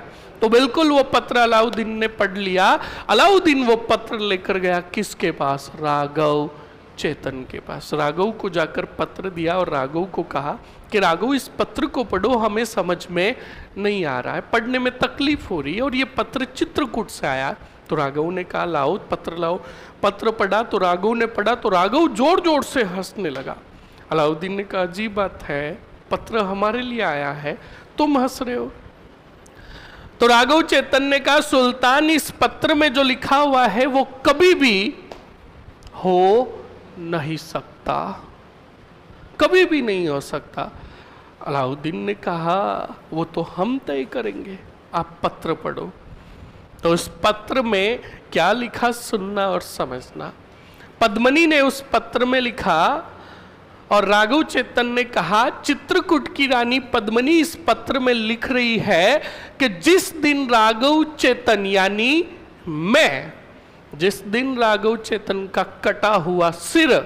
तो बिल्कुल वो पत्र अलाउद्दीन ने पढ़ लिया। अलाउद्दीन वो पत्र लेकर गया किसके पास, राघव चेतन के पास। राघव को जाकर पत्र दिया और राघव को कहा कि राघव इस पत्र को पढ़ो, हमें समझ में नहीं आ रहा है, पढ़ने में तकलीफ हो रही है, और ये पत्र चित्रकूट से आया। तो राघव ने कहा लाओ पत्र लाओ। पत्र पढ़ा तो राघव ने पढ़ा तो राघव जोर जोर से हंसने लगा। अलाउद्दीन ने कहा अजीब बात है, पत्र हमारे लिए आया है, तुम हंस रहे हो। तो राघव चेतन ने कहा सुल्तान, इस पत्र में जो लिखा हुआ है वो कभी भी हो नहीं सकता, कभी भी नहीं हो सकता। अलाउद्दीन ने कहा वो तो हम तय करेंगे, आप पत्र पढ़ो। तो उस पत्र में क्या लिखा सुनना और समझना। पद्मनी ने उस पत्र में लिखा और राघव चेतन ने कहा चित्रकूट की रानी पद्मनी इस पत्र में लिख रही है कि जिस दिन राघव चेतन यानी मैं, जिस दिन राघव चेतन का कटा हुआ सिर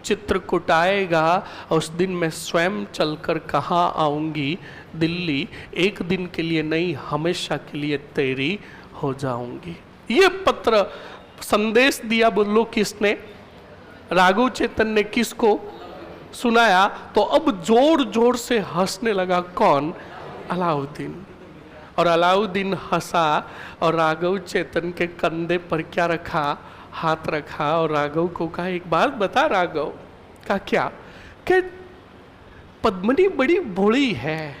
चित्रकूट आएगा, उस दिन मैं स्वयं चलकर कहाँ आऊंगी, दिल्ली, एक दिन के लिए नहीं हमेशा के लिए तेरी हो जाऊंगी। ये पत्र संदेश दिया, बोलो किसने, राघव चेतन ने किसको सुनाया। तो अब जोर जोर से हंसने लगा, कौन, अलाउद्दीन। और अलाउद्दीन हंसा और राघव चेतन के कंधे पर क्या रखा, हाथ रखा, और राघव को कहा एक बात बता राघव। कहा क्या, कि पद्मनी बड़ी भोली है।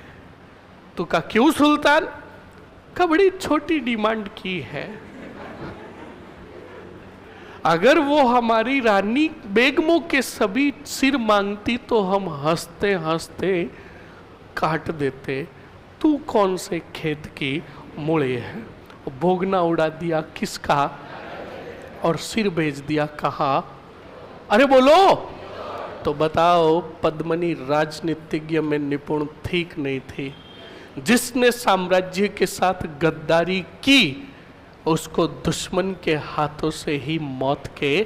तो कहा क्यों सुल्तान, का बड़ी छोटी डिमांड की है, अगर वो हमारी रानी बेगमों के सभी सिर मांगती तो हम हंसते हंसते काट देते। तू कौन से खेत की मूली है। भोगना उड़ा दिया किसका, और सिर भेज दिया कहाँ, अरे बोलो। तो बताओ पद्मनी राजनीतिज्ञ में निपुण ठीक नहीं थी। जिसने साम्राज्य के साथ गद्दारी की उसको दुश्मन के हाथों से ही मौत के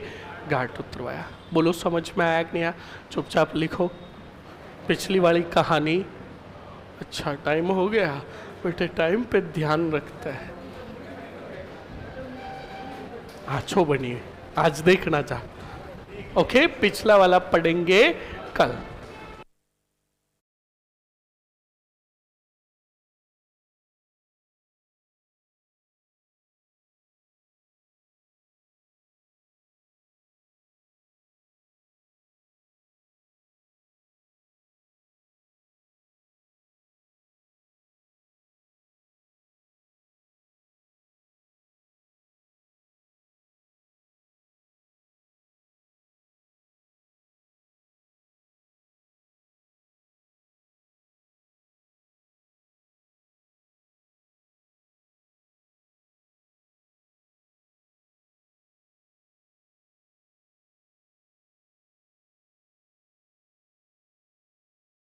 घाट उतरवाया। बोलो समझ में आया कि नहीं आया? चुपचाप लिखो पिछली वाली कहानी। अच्छा टाइम हो गया बेटे, टाइम पे ध्यान रखते हैं। अच्छो बनिए, आज देखना चाह। ओके, पिछला वाला पढ़ेंगे कल।